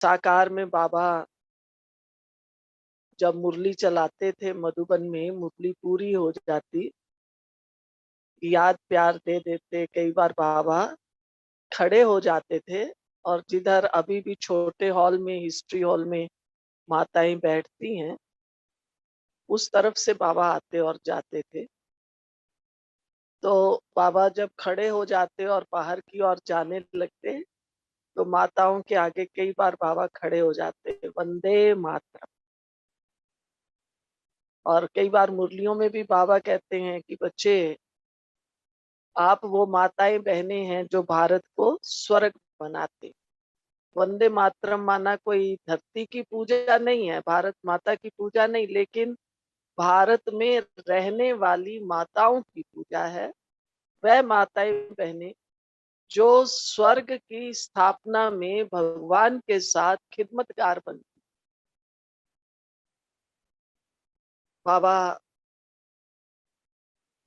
साकार में बाबा जब मुरली चलाते थे मधुबन में, मुरली पूरी हो जाती, याद प्यार दे देते, कई बार बाबा खड़े हो जाते थे। और जिधर अभी भी छोटे हॉल में, हिस्ट्री हॉल में माताएं बैठती हैं, उस तरफ से बाबा आते और जाते थे। तो बाबा जब खड़े हो जाते और बाहर की ओर जाने लगते, तो माताओं के आगे कई बार बाबा खड़े हो जाते, वंदे मातरम। और कई बार मुरलियों में भी बाबा कहते हैं कि बच्चे, आप वो माताएं बहनें हैं जो भारत को स्वर्ग बनाते। वंदे मातरम माना कोई धरती की पूजा नहीं है, भारत माता की पूजा नहीं, लेकिन भारत में रहने वाली माताओं की पूजा है। वह माताएं बहनें जो स्वर्ग की स्थापना में भगवान के साथ खिदमतगार बनी। बाबा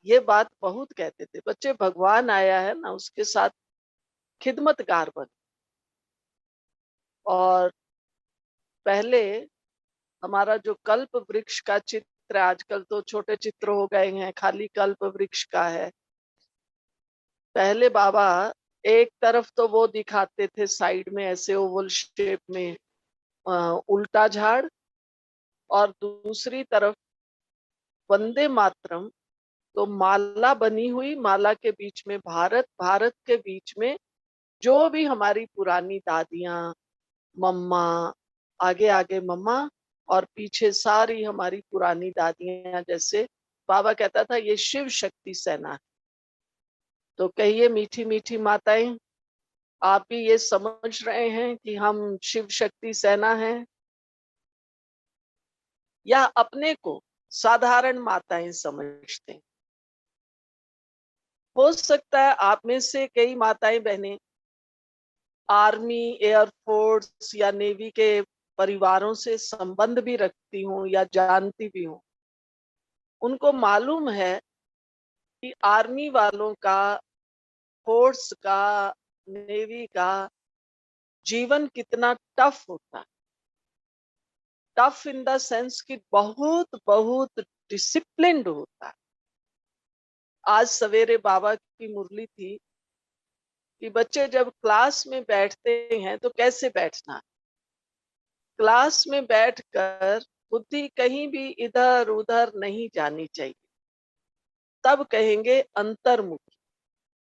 ये बात बहुत कहते थे, बच्चे भगवान आया है ना, उसके साथ खिदमतगार बन। और पहले हमारा जो कल्प वृक्ष का चित्र, आजकल तो छोटे चित्र हो गए हैं, खाली कल्प वृक्ष का है। पहले बाबा एक तरफ तो वो दिखाते थे साइड में ऐसे ओवल शेप में उल्टा झाड़, और दूसरी तरफ वंदे मातरम, तो माला बनी हुई, माला के बीच में भारत, भारत के बीच में जो भी हमारी पुरानी दादियां, मम्मा, आगे आगे मम्मा, और पीछे सारी हमारी पुरानी दादियां। जैसे बाबा कहता था ये शिव शक्ति सेना है। तो कहिए मीठी मीठी माताएं, आप भी ये समझ रहे हैं कि हम शिव शक्ति सेना हैं, या अपने को साधारण माताएं समझते हैं? हो सकता है आप में से कई माताएं बहनें आर्मी, एयरफोर्स या नेवी के परिवारों से संबंध भी रखती हूँ या जानती भी हूँ। उनको मालूम है कि आर्मी वालों का, फोर्स का, नेवी का जीवन कितना टफ होता है। टफ इन द सेंस कि बहुत बहुत डिसिप्लिन्ड होता है। आज सवेरे बाबा की मुरली थी कि बच्चे जब क्लास में बैठते हैं तो कैसे बैठना है। क्लास में बैठकर बुद्धि कहीं भी इधर उधर नहीं जानी चाहिए, तब कहेंगे अंतर्मुखी,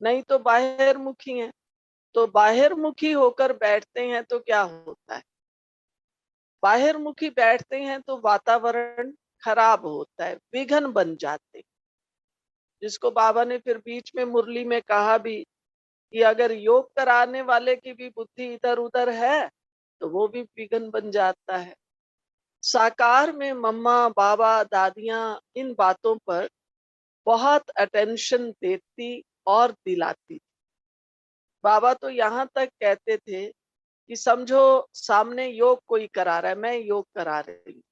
नहीं तो बाहिर्मुखी है। तो बाहिर्मुखी होकर बैठते हैं तो क्या होता है, बाहिर्मुखी बैठते हैं तो वातावरण खराब होता है, विघन बन जाते। जिसको बाबा ने फिर बीच में मुरली में कहा भी कि अगर योग कराने वाले की भी बुद्धि इधर उधर है तो वो भी विघन बन जाता है। साकार में मम्मा, बाबा, दादियां इन बातों पर बहुत अटेंशन देती और दिलाती। बाबा तो यहाँ तक कहते थे कि समझो सामने योग कोई करा रहा है, मैं योग करा रही हूँ।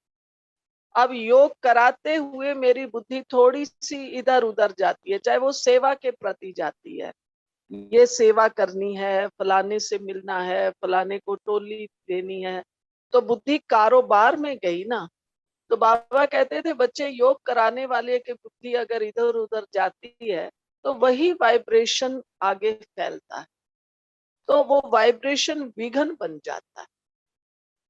अब योग कराते हुए मेरी बुद्धि थोड़ी सी इधर उधर जाती है, चाहे वो सेवा के प्रति जाती है, ये सेवा करनी है, फलाने से मिलना है, फलाने को टोली देनी है, तो बुद्धि कारोबार में गई ना। तो बाबा कहते थे बच्चे, योग कराने वाले की बुद्धि अगर इधर उधर जाती है तो वही वाइब्रेशन आगे फैलता है, तो वो वाइब्रेशन विघन बन जाता है।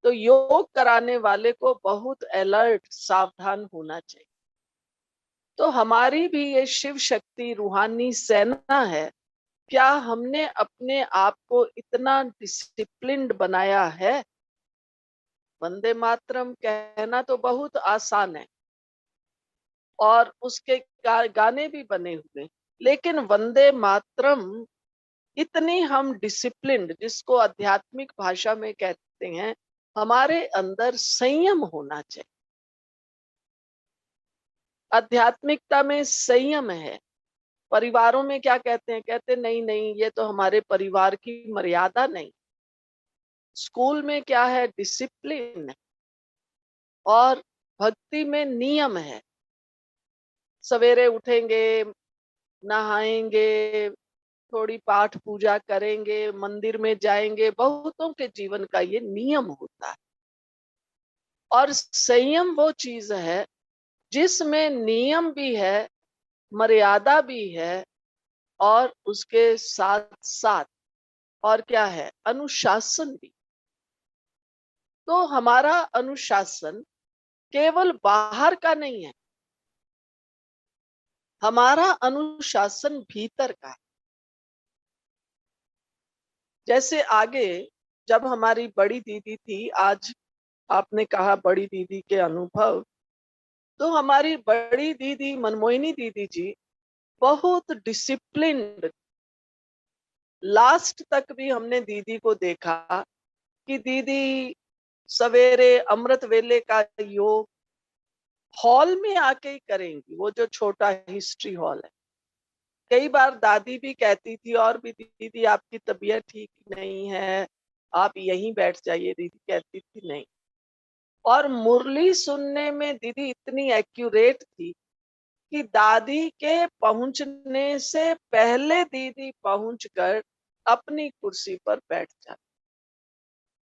तो योग कराने वाले को बहुत अलर्ट, सावधान होना चाहिए। तो हमारी भी ये शिव शक्ति रूहानी सेना है। क्या हमने अपने आप को इतना डिसिप्लिन्ड बनाया है? वंदे मातरम कहना तो बहुत आसान है और उसके गाने भी बने हुए, लेकिन वंदे मातरम इतनी हम डिसिप्लिन्ड, जिसको आध्यात्मिक भाषा में कहते हैं, हमारे अंदर संयम होना चाहिए। आध्यात्मिकता में संयम है। परिवारों में क्या कहते हैं, कहते नहीं नहीं ये तो हमारे परिवार की मर्यादा नहीं। स्कूल में क्या है, डिसिप्लिन है। और भक्ति में नियम है। सवेरे उठेंगे, नहाएंगे, थोड़ी पाठ पूजा करेंगे, मंदिर में जाएंगे, बहुतों के जीवन का ये नियम होता है। और संयम वो चीज है जिसमें नियम भी है, मर्यादा भी है, और उसके साथ साथ और क्या है, अनुशासन भी। तो हमारा अनुशासन केवल बाहर का नहीं है, हमारा अनुशासन भीतर का है। जैसे आगे जब हमारी बड़ी दीदी थी, आज आपने कहा बड़ी दीदी के अनुभव, तो हमारी बड़ी दीदी मनमोहिनी दीदी जी बहुत डिसिप्लिन्ड। लास्ट तक भी हमने दीदी को देखा कि दीदी सवेरे अमृत वेले का योग हॉल में आके ही करेंगी, वो जो छोटा हिस्ट्री हॉल है। कई बार दादी भी कहती थी, और भी दीदी आपकी तबीयत ठीक नहीं है, आप यहीं बैठ जाइए, दीदी कहती थी नहीं। और मुरली सुनने में दीदी इतनी एक्यूरेट थी कि दादी के पहुंचने से पहले दीदी पहुंचकर अपनी कुर्सी पर बैठ जाती।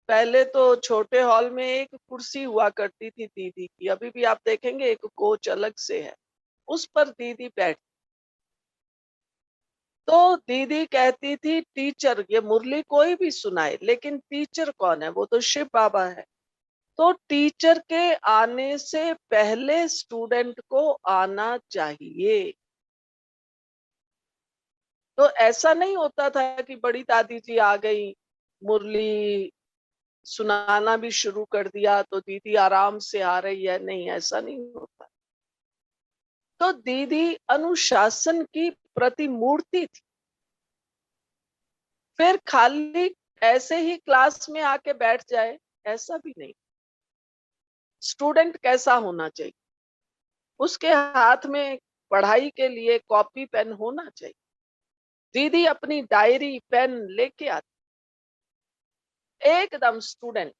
पहले तो छोटे हॉल में एक कुर्सी हुआ करती थी दीदी की, अभी भी आप देखेंगे एक कोच अलग से है, उस पर दीदी बैठ। तो दीदी कहती थी टीचर, ये मुरली कोई भी सुनाए लेकिन टीचर कौन है, वो तो शिव बाबा है। तो टीचर के आने से पहले स्टूडेंट को आना चाहिए। तो ऐसा नहीं होता था कि बड़ी दादी जी आ गई, मुरली सुनाना भी शुरू कर दिया तो दीदी आराम से आ रही है, नहीं ऐसा नहीं होता। तो दीदी अनुशासन की प्रतिमूर्ति थी। फिर खाली ऐसे ही क्लास में आके बैठ जाए, ऐसा भी नहीं। स्टूडेंट कैसा होना चाहिए, उसके हाथ में पढ़ाई के लिए कॉपी पेन होना चाहिए। दीदी अपनी डायरी पेन लेके आती, एकदम स्टूडेंट।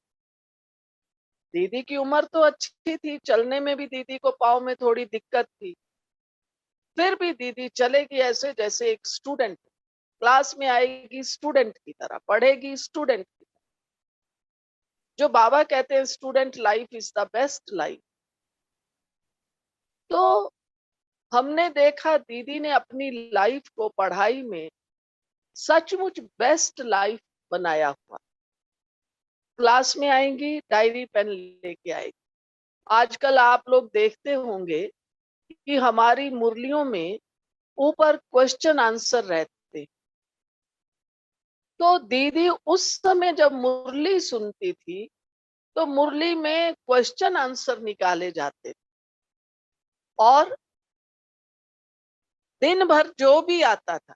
दीदी की उम्र तो अच्छी थी, चलने में भी दीदी को पाँव में थोड़ी दिक्कत थी, फिर भी दीदी चलेगी ऐसे जैसे एक स्टूडेंट। क्लास में आएगी स्टूडेंट की तरह, पढ़ेगी स्टूडेंट की तरह। जो बाबा कहते हैं student life is the best life. तो हमने देखा दीदी ने अपनी लाइफ को पढ़ाई में सचमुच बेस्ट लाइफ बनाया हुआ। क्लास में आएंगी डायरी पेन लेके आएगी। आजकल आप लोग देखते होंगे कि हमारी मुरलियों में ऊपर क्वेश्चन आंसर रहते। तो दीदी उस समय जब मुरली सुनती थी तो मुरली में क्वेश्चन आंसर निकाले जाते थे, और दिन भर जो भी आता था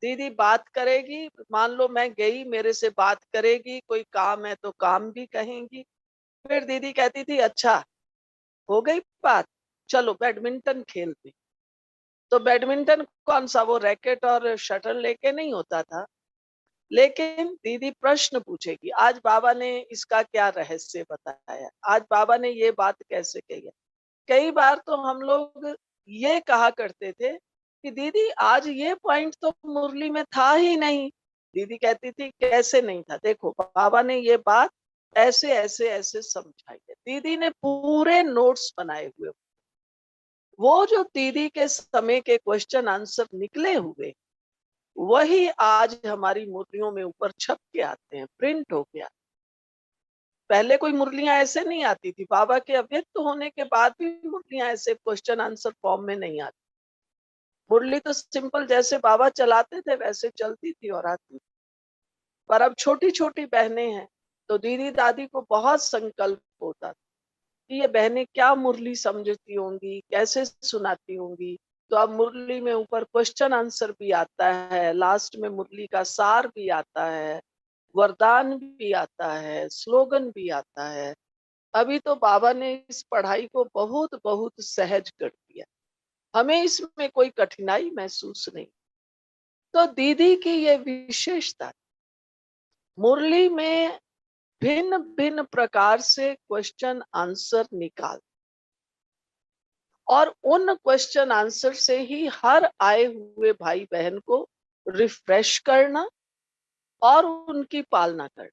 दीदी बात करेगी। मान लो मैं गई, मेरे से बात करेगी, कोई काम है तो काम भी कहेंगी। फिर दीदी कहती थी अच्छा हो गई बात, चलो बैडमिंटन खेलते। तो बैडमिंटन कौन सा, वो रैकेट और शटल लेके नहीं होता था, लेकिन दीदी प्रश्न पूछेगी, आज बाबा ने इसका क्या रहस्य बताया, आज बाबा ने ये बात कैसे कही है। कई बार तो हम लोग ये कहा करते थे कि दीदी आज ये पॉइंट तो मुरली में था ही नहीं। दीदी कहती थी कैसे नहीं था, देखो बाबा ने ये बात ऐसे ऐसे ऐसे समझाई है। दीदी ने पूरे नोट्स बनाए हुए। वो जो दीदी के समय के क्वेश्चन आंसर निकले हुए, वही आज हमारी मुरलियों में ऊपर छप के आते हैं, प्रिंट हो गया। पहले कोई मुरलियां ऐसे नहीं आती थी, बाबा के अव्यक्त होने के बाद भी मुरलियां ऐसे क्वेश्चन आंसर फॉर्म में नहीं आती। मुरली तो सिंपल जैसे बाबा चलाते थे वैसे चलती थी और आती थी। पर अब छोटी छोटी बहनें हैं, तो दीदी दादी को बहुत संकल्प होता था कि ये बहनें क्या मुरली समझती होंगी, कैसे सुनाती होंगी। तो अब मुरली में ऊपर क्वेश्चन आंसर भी आता है, लास्ट में मुरली का सार भी आता है, वरदान भी आता है, स्लोगन भी आता है। अभी तो बाबा ने इस पढ़ाई को बहुत बहुत सहज कर दिया, हमें इसमें कोई कठिनाई महसूस नहीं। तो दीदी की ये विशेषता, मुरली में भिन्न भिन्न प्रकार से क्वेश्चन आंसर निकाल, और उन क्वेश्चन आंसर से ही हर आए हुए भाई बहन को रिफ्रेश करना और उनकी पालना करना।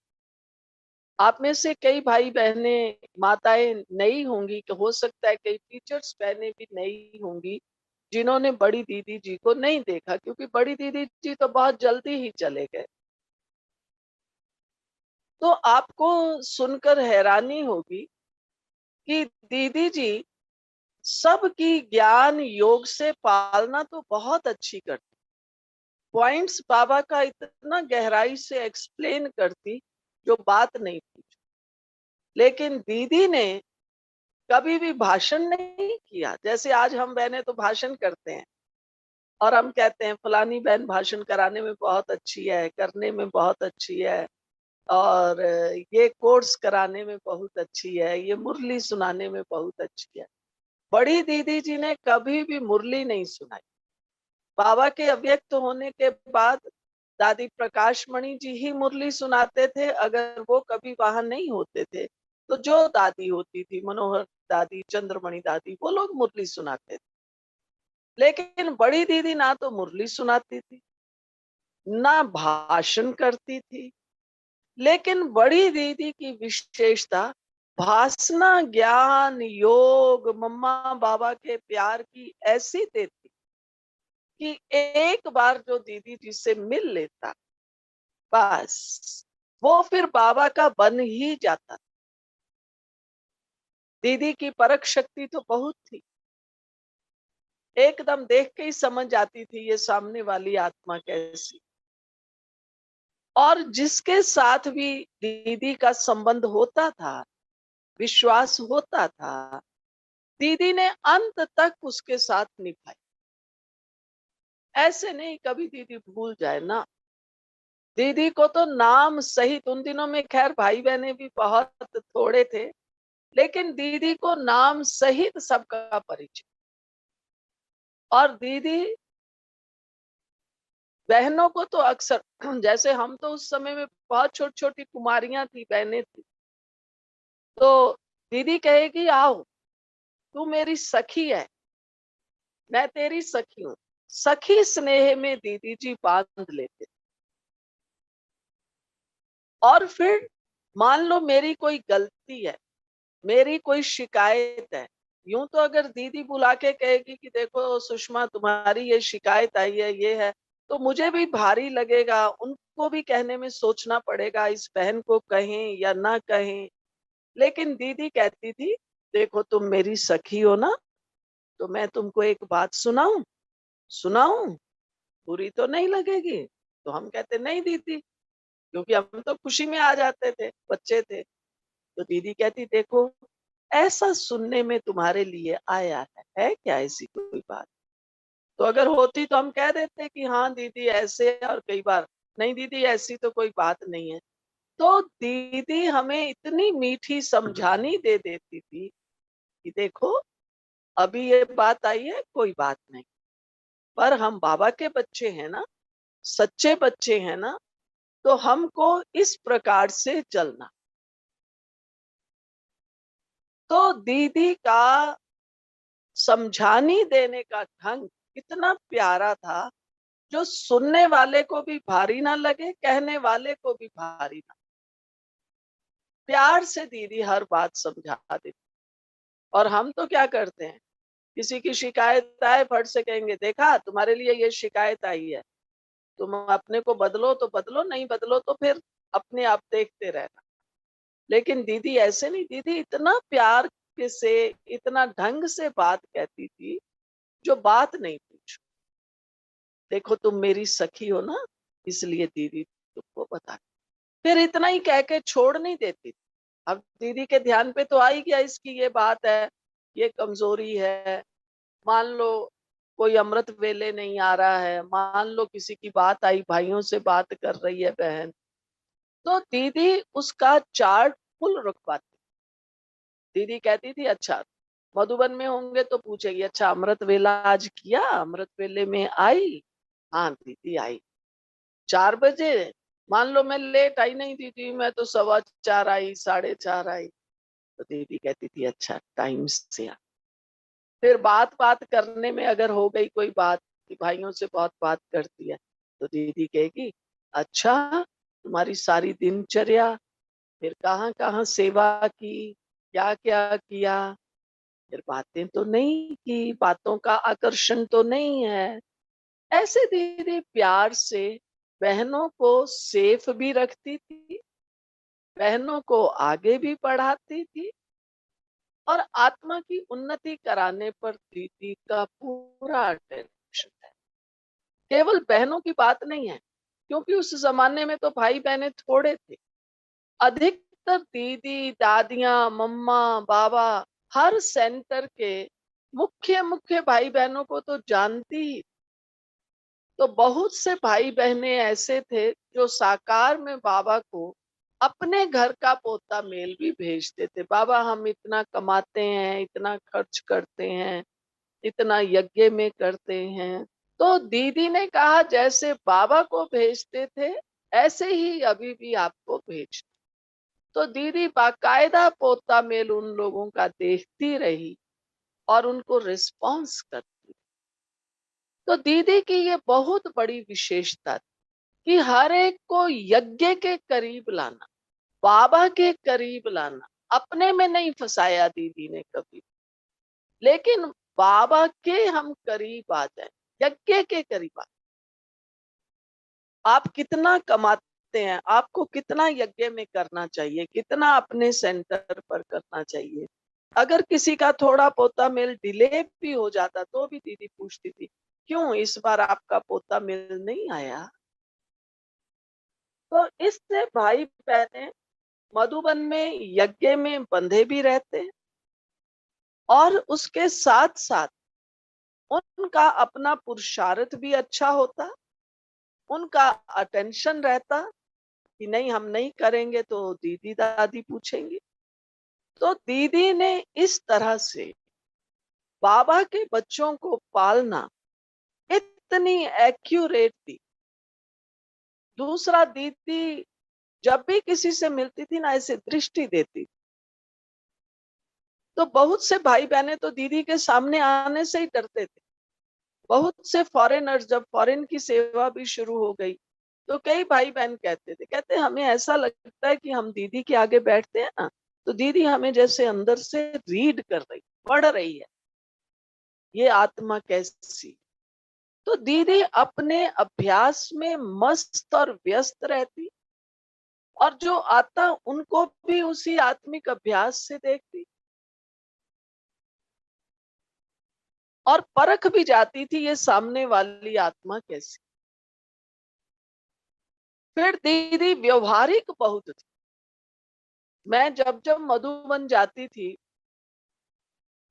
आप में से कई भाई बहनें, माताएं नई होंगी, कि हो सकता है कई टीचर्स बहनें भी नई होंगी जिन्होंने बड़ी दीदी जी को नहीं देखा, क्योंकि बड़ी दीदी जी तो बहुत जल्दी ही चले गए। तो आपको सुनकर हैरानी होगी कि दीदी जी सबकी ज्ञान योग से पालना तो बहुत अच्छी करती, पॉइंट्स बाबा का इतना गहराई से एक्सप्लेन करती जो बात नहीं पूछी। लेकिन दीदी ने कभी भी भाषण नहीं किया। जैसे आज हम बहनें तो भाषण करते हैं और हम कहते हैं फलानी बहन भाषण कराने में बहुत अच्छी है, करने में बहुत अच्छी है, और ये कोर्स कराने में बहुत अच्छी है, ये मुरली सुनाने में बहुत अच्छी है। बड़ी दीदी जी ने कभी भी मुरली नहीं सुनाई। बाबा के अव्यक्त होने के बाद दादी प्रकाश मणि जी ही मुरली सुनाते थे। अगर वो कभी वहां नहीं होते थे तो जो दादी होती थी, मनोहर दादी, चंद्रमणि दादी, वो लोग मुरली सुनाते थे। लेकिन बड़ी दीदी ना तो मुरली सुनाती थी, ना भाषण करती थी। लेकिन बड़ी दीदी की विशेषता भासना, ज्ञान, योग, मम्मा बाबा के प्यार की ऐसी देती कि एक बार जो दीदी जी से मिल लेता, बस वो फिर बाबा का बन ही जाता। दीदी की परख शक्ति तो बहुत थी, एकदम देख के ही समझ आती थी ये सामने वाली आत्मा कैसी। और जिसके साथ भी दीदी का संबंध होता था, विश्वास होता था, दीदी ने अंत तक उसके साथ निभाई। ऐसे नहीं कभी दीदी भूल जाए ना। दीदी को तो नाम सहित, उन दिनों में खैर भाई बहने भी बहुत थोड़े थे, लेकिन दीदी को नाम सहित सबका परिचय। और दीदी बहनों को तो अक्सर जैसे हम तो उस समय में बहुत छोटी छोटी कुमारियां थी, बहनें थी, तो दीदी कहेगी आओ, तू मेरी सखी है, मैं तेरी सखी हूँ। सखी स्नेह में दीदी जी बांध लेते। और फिर मान लो मेरी कोई गलती है, मेरी कोई शिकायत है, यूं तो अगर दीदी बुला के कहेगी कि देखो सुषमा तुम्हारी ये शिकायत आई है, ये है, तो मुझे भी भारी लगेगा, उनको भी कहने में सोचना पड़ेगा इस बहन को कहें या ना कहें। लेकिन दीदी कहती थी देखो तुम मेरी सखी हो ना, तो मैं तुमको एक बात सुनाऊं, सुनाऊं, बुरी तो नहीं लगेगी। तो हम कहते नहीं दीदी, क्योंकि हम तो खुशी में आ जाते थे, बच्चे थे। तो दीदी कहती देखो ऐसा सुनने में तुम्हारे लिए आया है क्या ऐसी कोई बात? तो अगर होती तो हम कह देते कि हाँ दीदी ऐसे है, और कई बार नहीं दीदी ऐसी तो कोई बात नहीं है। तो दीदी हमें इतनी मीठी समझानी दे देती थी कि देखो अभी ये बात आई है, कोई बात नहीं, पर हम बाबा के बच्चे हैं ना, सच्चे बच्चे हैं ना, तो हमको इस प्रकार से चलना। तो दीदी का समझानी देने का ढंग इतना प्यारा था, जो सुनने वाले को भी भारी ना लगे, कहने वाले को भी भारी ना। प्यार से दीदी हर बात समझा देती। और हम तो क्या करते हैं, किसी की शिकायत आए फट से कहेंगे देखा तुम्हारे लिए ये शिकायत आई है, तुम अपने को बदलो तो बदलो, नहीं बदलो तो फिर अपने आप देखते रहना। लेकिन दीदी ऐसे नहीं, दीदी इतना प्यार के से, इतना ढंग से बात कहती थी जो बात नहीं पूछो। देखो तुम मेरी सखी हो ना, इसलिए दीदी तुमको बता। फिर इतना ही कह के छोड़ नहीं देती। अब दीदी के ध्यान पे तो आ ही गया इसकी ये बात है, ये कमजोरी है। मान लो कोई अमृत वेले नहीं आ रहा है, मान लो किसी की बात आई, भाइयों से बात कर रही है बहन, तो दीदी उसका चार्ट फुल रखवाती। दीदी कहती थी अच्छा मधुबन में होंगे तो पूछेगी अच्छा अमृत वेला आज किया, अमृत वेले में आई? हाँ दीदी आई। 4 बजे, मान लो मैं लेट आई, नहीं दीदी मैं तो 4:15 आई, 4:30 आई। तो दीदी कहती थी अच्छा टाइम से आ। फिर बात बात करने में अगर हो गई कोई बात कि भाइयों से बहुत बात करती है, तो दीदी कहेगी, अच्छा तुम्हारी सारी दिनचर्या, फिर कहाँ-कहाँ सेवा की, क्या-क्या किया, फिर बातें तो नहीं की, बातों का आकर्षण तो नहीं है। ऐसे दीदी प्यार से बहनों को सेफ भी रखती थी, बहनों को आगे भी बढ़ाती थी, और आत्मा की उन्नति कराने पर दीदी का पूरा अटेंशन है। केवल बहनों की बात नहीं है, क्योंकि उस जमाने में तो भाई बहनें थोड़े थे। अधिकतर दीदी, दादियाँ, मम्मा, बाबा हर सेंटर के मुख्य मुख्य भाई बहनों को तो जानती ही। तो बहुत से भाई बहने ऐसे थे जो साकार में बाबा को अपने घर का पोता मेल भी भेजते थे। बाबा हम इतना कमाते हैं, इतना खर्च करते हैं, इतना यज्ञ में करते हैं। तो दीदी ने कहा जैसे बाबा को भेजते थे, ऐसे ही अभी भी आपको भेज। तो दीदी बाकायदा पोता मेल उन लोगों का देखती रही और उनको रिस्पॉन्स करती। तो दीदी की ये बहुत बड़ी विशेषता थी कि हर एक को यज्ञ के करीब लाना, बाबा के करीब लाना। अपने में नहीं फंसाया दीदी ने कभी, लेकिन बाबा के हम करीब आ जाए, यज्ञ के करीब आ। आप कितना कमाते हैं, आपको कितना यज्ञ में करना चाहिए, कितना अपने सेंटर पर करना चाहिए। अगर किसी का थोड़ा पोता मेल डिले भी हो जाता तो भी दीदी पूछती थी, क्यों इस बार आपका पोता मेल नहीं आया। तो इससे भाई बहने मधुबन में यज्ञ में बंधे भी रहते हैं, और उसके साथ साथ उनका अपना पुरुषार्थ भी अच्छा होता, उनका अटेंशन रहता कि नहीं हम नहीं करेंगे तो दीदी दादी पूछेंगी। तो दीदी ने इस तरह से बाबा के बच्चों को पालना इतनी एक्यूरेट थी। दूसरा, दीदी जब भी किसी से मिलती थी ना, ऐसे दृष्टि देती। तो बहुत से भाई बहने तो दीदी के सामने आने से ही डरते थे। बहुत से फॉरेनर्स जब फॉरेन की सेवा भी शुरू हो गई, तो कई भाई बहन कहते थे, कहते हमें ऐसा लगता है कि हम दीदी के आगे बैठते हैं ना, तो दीदी हमें जैसे अंदर से रीड कर रही, पढ़ रही है, ये आत्मा कैसी। तो दीदी अपने अभ्यास में मस्त और व्यस्त रहती, और जो आता उनको भी उसी आत्मिक अभ्यास से देखती, और परख भी जाती थी ये सामने वाली आत्मा कैसी। फिर दीदी व्यवहारिक बहुत थी। मैं जब जब मधुबन जाती थी,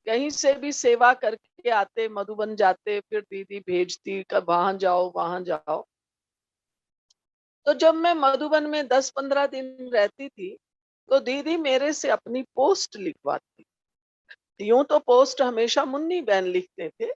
कहीं से भी सेवा करके आते, मधुबन जाते, फिर दीदी भेजती कब वहां जाओ वहां जाओ। तो जब मैं मधुबन में 10-15 दिन रहती थी, तो दीदी मेरे से अपनी पोस्ट लिखवाती। यूं तो पोस्ट हमेशा मुन्नी बहन लिखते थे,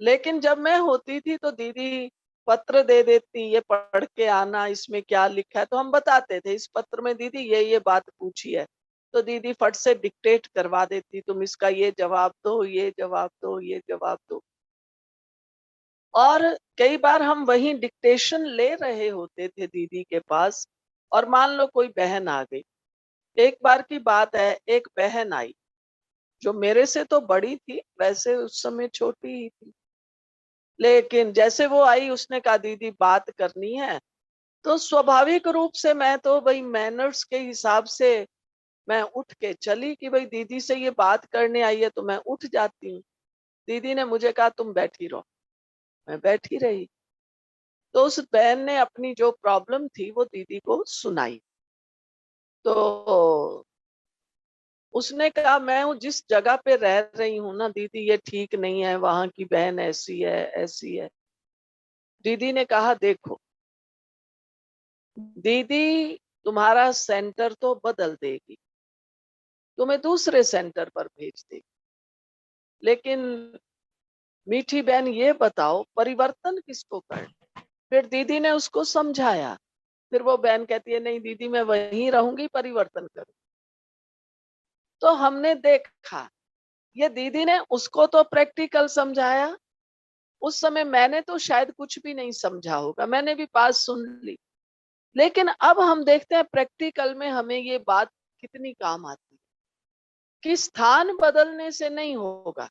लेकिन जब मैं होती थी तो दीदी पत्र दे देती, ये पढ़ के आना, इसमें क्या लिखा है। तो हम बताते थे इस पत्र में दीदी ये बात पूछी है। तो दीदी फट से डिक्टेट करवा देती, तुम इसका ये जवाब दो, ये जवाब दो, ये जवाब दो। और कई बार हम वही डिक्टेशन ले रहे होते थे दीदी के पास, और मान लो कोई बहन आ गई। एक बार की बात है, एक बहन आई जो मेरे से तो बड़ी थी, वैसे उस समय छोटी ही थी। लेकिन जैसे वो आई, उसने कहा दीदी बात करनी है। तो स्वाभाविक रूप से मैं तो भाई मैनर्स के हिसाब से मैं उठ के चली कि भाई दीदी से ये बात करने आई है, तो मैं उठ जाती हूँ। दीदी ने मुझे कहा तुम बैठी रहो, मैं बैठी रही। तो उस बहन ने अपनी जो प्रॉब्लम थी वो दीदी को सुनाई। तो उसने कहा मैं हूँ जिस जगह पे रह रही हूँ ना दीदी, ये ठीक नहीं है, वहां की बहन ऐसी है ऐसी है। दीदी ने कहा देखो दीदी, तुम्हारा सेंटर तो बदल देगी, तुम्हें दूसरे सेंटर पर भेज देगी, लेकिन मीठी बहन ये बताओ परिवर्तन किसको करना। फिर दीदी ने उसको समझाया। फिर वो बहन कहती है नहीं दीदी मैं वहीं रहूंगी, परिवर्तन करूँ। तो हमने देखा, ये दीदी ने उसको तो प्रैक्टिकल समझाया, उस समय मैंने तो शायद कुछ भी नहीं समझा होगा, मैंने भी बात सुन ली। लेकिन अब हम देखते हैं प्रैक्टिकल में हमें ये बात कितनी काम आती है कि स्थान बदलने से नहीं होगा,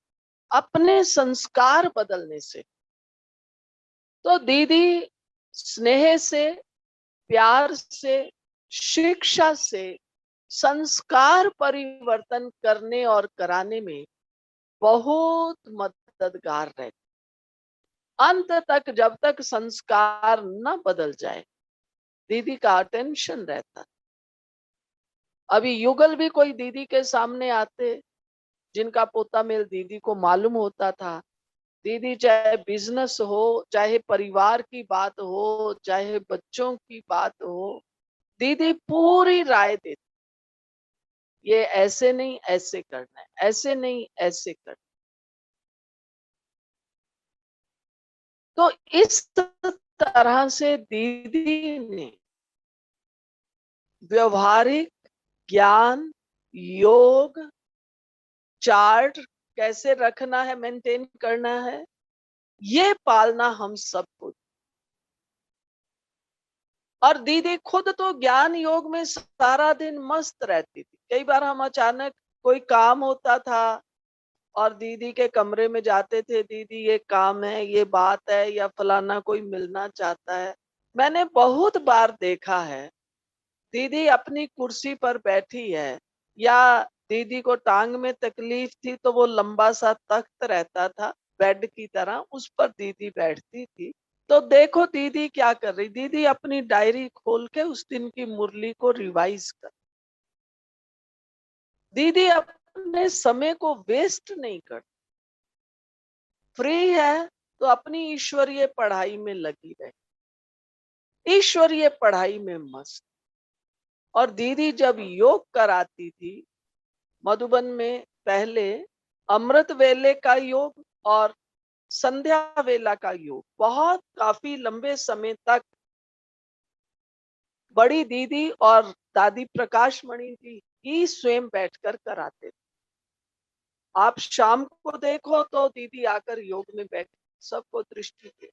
अपने संस्कार बदलने से। तो दीदी स्नेह से, प्यार से, शिक्षा से संस्कार परिवर्तन करने और कराने में बहुत मददगार रहे। अंत तक जब तक संस्कार न बदल जाए, दीदी का अटेंशन रहता। अभी युगल भी कोई दीदी के सामने आते, जिनका पोता मेल दीदी को मालूम होता था। दीदी चाहे बिजनेस हो, चाहे परिवार की बात हो, चाहे बच्चों की बात हो, दीदी पूरी राय देती। ये ऐसे नहीं ऐसे करना है, ऐसे नहीं ऐसे करना। तो इस तरह से दीदी ने व्यवहारिक ज्ञान, योग, चार्ट कैसे रखना है, मेंटेन करना है, ये पालना हम सबको। और दीदी खुद तो ज्ञान योग में सारा दिन मस्त रहती थी। कई बार हम अचानक कोई काम होता था और दीदी के कमरे में जाते थे, दीदी ये काम है, ये बात है, या फलाना कोई मिलना चाहता है। मैंने बहुत बार देखा है, दीदी अपनी कुर्सी पर बैठी है, या दीदी को टांग में तकलीफ थी तो वो लंबा सा तख्त रहता था बेड की तरह, उस पर दीदी बैठती थी। तो देखो दीदी क्या कर रही, दीदी अपनी डायरी खोल के उस दिन की मुरली को रिवाइज कर। दीदी अपने समय को वेस्ट नहीं कर, फ्री है तो अपनी ईश्वरीय पढ़ाई में लगी रहे, ईश्वरीय पढ़ाई में मस्त। और दीदी जब योग कराती थी मधुबन में, पहले अमृत वेले का योग और संध्या वेला का योग बहुत काफी लंबे समय तक बड़ी दीदी और दादी प्रकाश मणि जी ही स्वयं बैठकर कराते थे। आप शाम को देखो तो दीदी आकर योग में बैठ सबको दृष्टि दे।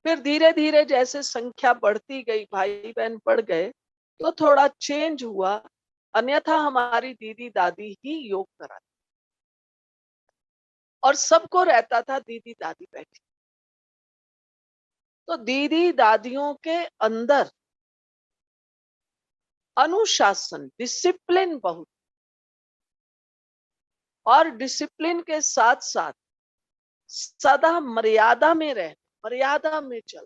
फिर धीरे धीरे जैसे संख्या बढ़ती गई, भाई बहन बढ़ गए, तो थोड़ा चेंज हुआ। अन्यथा हमारी दीदी दादी ही योग कराती और सबको रहता था दीदी दादी बैठी। तो दीदी दादियों के अंदर अनुशासन, डिसिप्लिन बहुत, और डिसिप्लिन के साथ साथ सदा मर्यादा में रहे, मर्यादा में चल।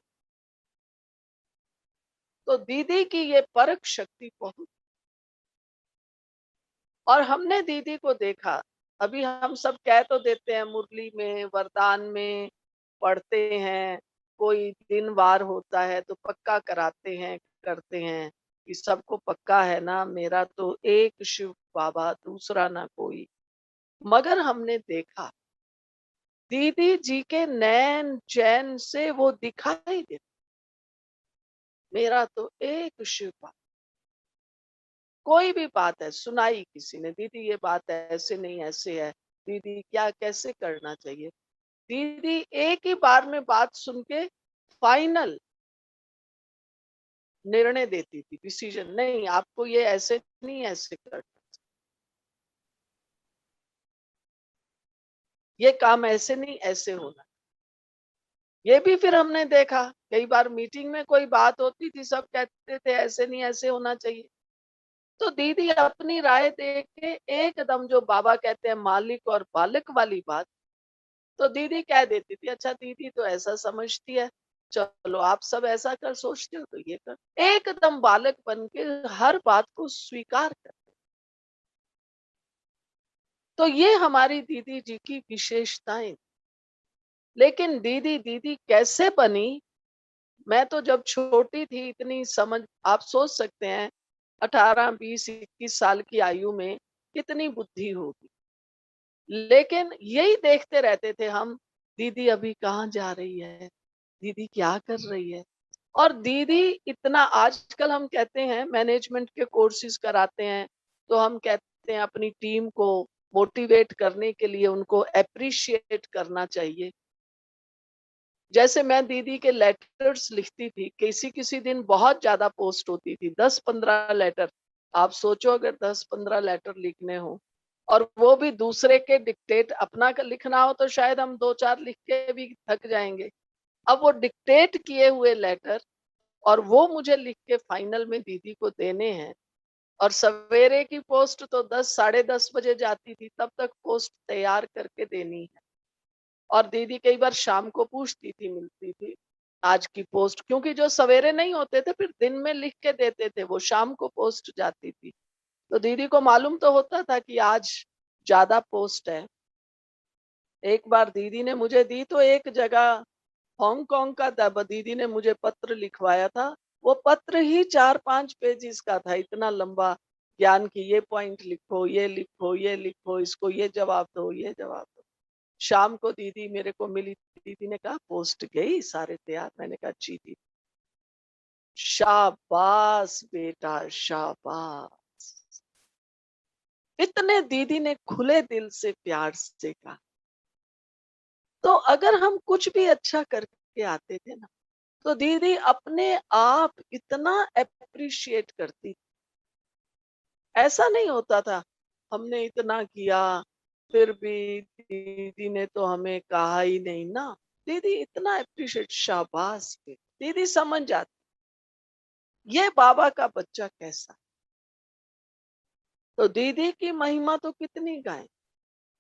तो दीदी की ये परख शक्ति बहुत। और हमने दीदी को देखा, अभी हम सब कह तो देते हैं मुरली में, वरदान में पढ़ते हैं, कोई दिन वार होता है तो पक्का कराते हैं, करते हैं कि सबको पक्का है ना, मेरा तो एक शिव बाबा, दूसरा ना कोई। मगर हमने देखा दीदी जी के नैन चैन से वो दिखाई देता, मेरा तो एक शिव बाबा। कोई भी बात है सुनाई किसी ने, दीदी ये बात ऐसे नहीं ऐसे है, दीदी क्या कैसे करना चाहिए, दीदी एक ही बार में बात सुन के फाइनल निर्णय देती थी, डिसीजन, नहीं आपको ये ऐसे नहीं ऐसे करना, ये काम ऐसे नहीं ऐसे होना। ये भी फिर हमने देखा, कई बार मीटिंग में कोई बात होती थी, सब कहते थे ऐसे नहीं ऐसे होना चाहिए, तो दीदी अपनी राय दे के एकदम, जो बाबा कहते हैं मालिक और बालक वाली बात, तो दीदी कह देती थी, अच्छा दीदी तो ऐसा समझती है, चलो आप सब ऐसा कर सोचते हो तो ये कर, एकदम बालक बन के हर बात को स्वीकार कर। तो ये हमारी दीदी जी की विशेषताएं। लेकिन दीदी दीदी कैसे बनी, मैं तो जब छोटी थी इतनी समझ, आप सोच सकते हैं 18 20 21 साल की आयु में कितनी बुद्धि होगी। लेकिन यही देखते रहते थे हम, दीदी अभी कहाँ जा रही है, दीदी क्या कर रही है। और दीदी इतना, आजकल हम कहते हैं मैनेजमेंट के कोर्सेज कराते हैं, तो हम कहते हैं अपनी टीम को मोटिवेट करने के लिए उनको अप्रिशिएट करना चाहिए। जैसे मैं दीदी के लेटर्स लिखती थी, किसी-किसी दिन बहुत ज़्यादा पोस्ट होती थी, 10-15 लेटर। आप सोचो अगर 10-15 लेटर लिखने हों और वो भी दूसरे के डिक्टेट, अपना क लिखना हो तो शायद हम 2-4 लिख के भी थक जाएँगे। अब वो डिक्टेट किए हुए लेटर और वो मुझे लिख के फाइनल में दीदी को देने हैं, और सवेरे की पोस्ट तो 10 साढ़े 10 बजे जाती थी, तब तक पोस्ट तैयार करके देनी है। और दीदी कई बार शाम को पूछती थी, मिलती थी, आज की पोस्ट, क्योंकि जो सवेरे नहीं होते थे फिर दिन में लिख के देते थे, वो शाम को पोस्ट जाती थी। तो दीदी को मालूम तो होता था कि आज ज़्यादा पोस्ट है। एक बार दीदी ने मुझे दी तो एक जगह हांगकांग का दब दीदी ने मुझे पत्र लिखवाया था। वो पत्र ही 4-5 पेजेस का था, इतना लंबा, ज्ञान की ये पॉइंट लिखो, ये लिखो, ये लिखो, इसको ये जवाब दो, ये जवाब दो। शाम को दीदी मेरे को मिली, दीदी ने कहा पोस्ट गई सारे तैयार? मैंने कहा जी दीदी। शाबाश बेटा शाबाश। इतने दीदी ने खुले दिल से प्यार से कहा। तो अगर हम कुछ भी अच्छा करके आते थे ना, तो दीदी अपने आप इतना एप्रिशिएट करती। ऐसा नहीं होता था, हमने इतना किया, फिर भी दीदी ने तो हमें कहा ही नहीं ना। दीदी इतना एप्रिशिएट, शाबाश बेटा। दीदी समझ जाती, ये बाबा का बच्चा कैसा। तो दीदी की महिमा तो कितनी गाएं।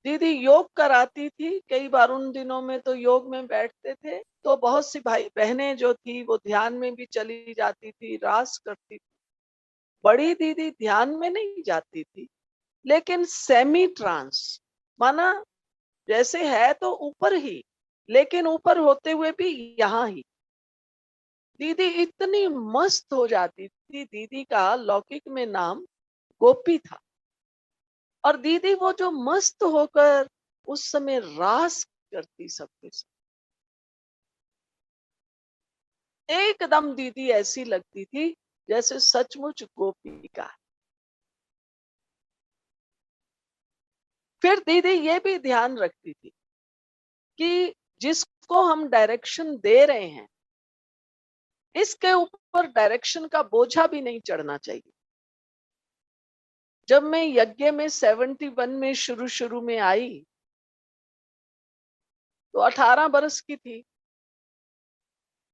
दीदी योग कराती थी, कई बार उन दिनों में तो योग में बैठते थे, तो बहुत सी भाई बहनें जो थी वो ध्यान में भी चली जाती थी, रास करती थी। बड़ी दीदी ध्यान में नहीं जाती थी, लेकिन सेमी ट्रांस, माना जैसे है तो ऊपर ही, लेकिन ऊपर होते हुए भी यहाँ ही। दीदी इतनी मस्त हो जाती थी। दीदी का लौकिक में नाम गोपी था, और दीदी वो जो मस्त होकर उस समय रास करती सबके साथ, एकदम दीदी ऐसी लगती थी जैसे सचमुच गोपी का। फिर दीदी ये भी ध्यान रखती थी कि जिसको हम डायरेक्शन दे रहे हैं, इसके ऊपर डायरेक्शन का बोझा भी नहीं चढ़ना चाहिए। जब मैं यज्ञ में 71 में शुरू शुरू में आई, तो 18 बरस की थी,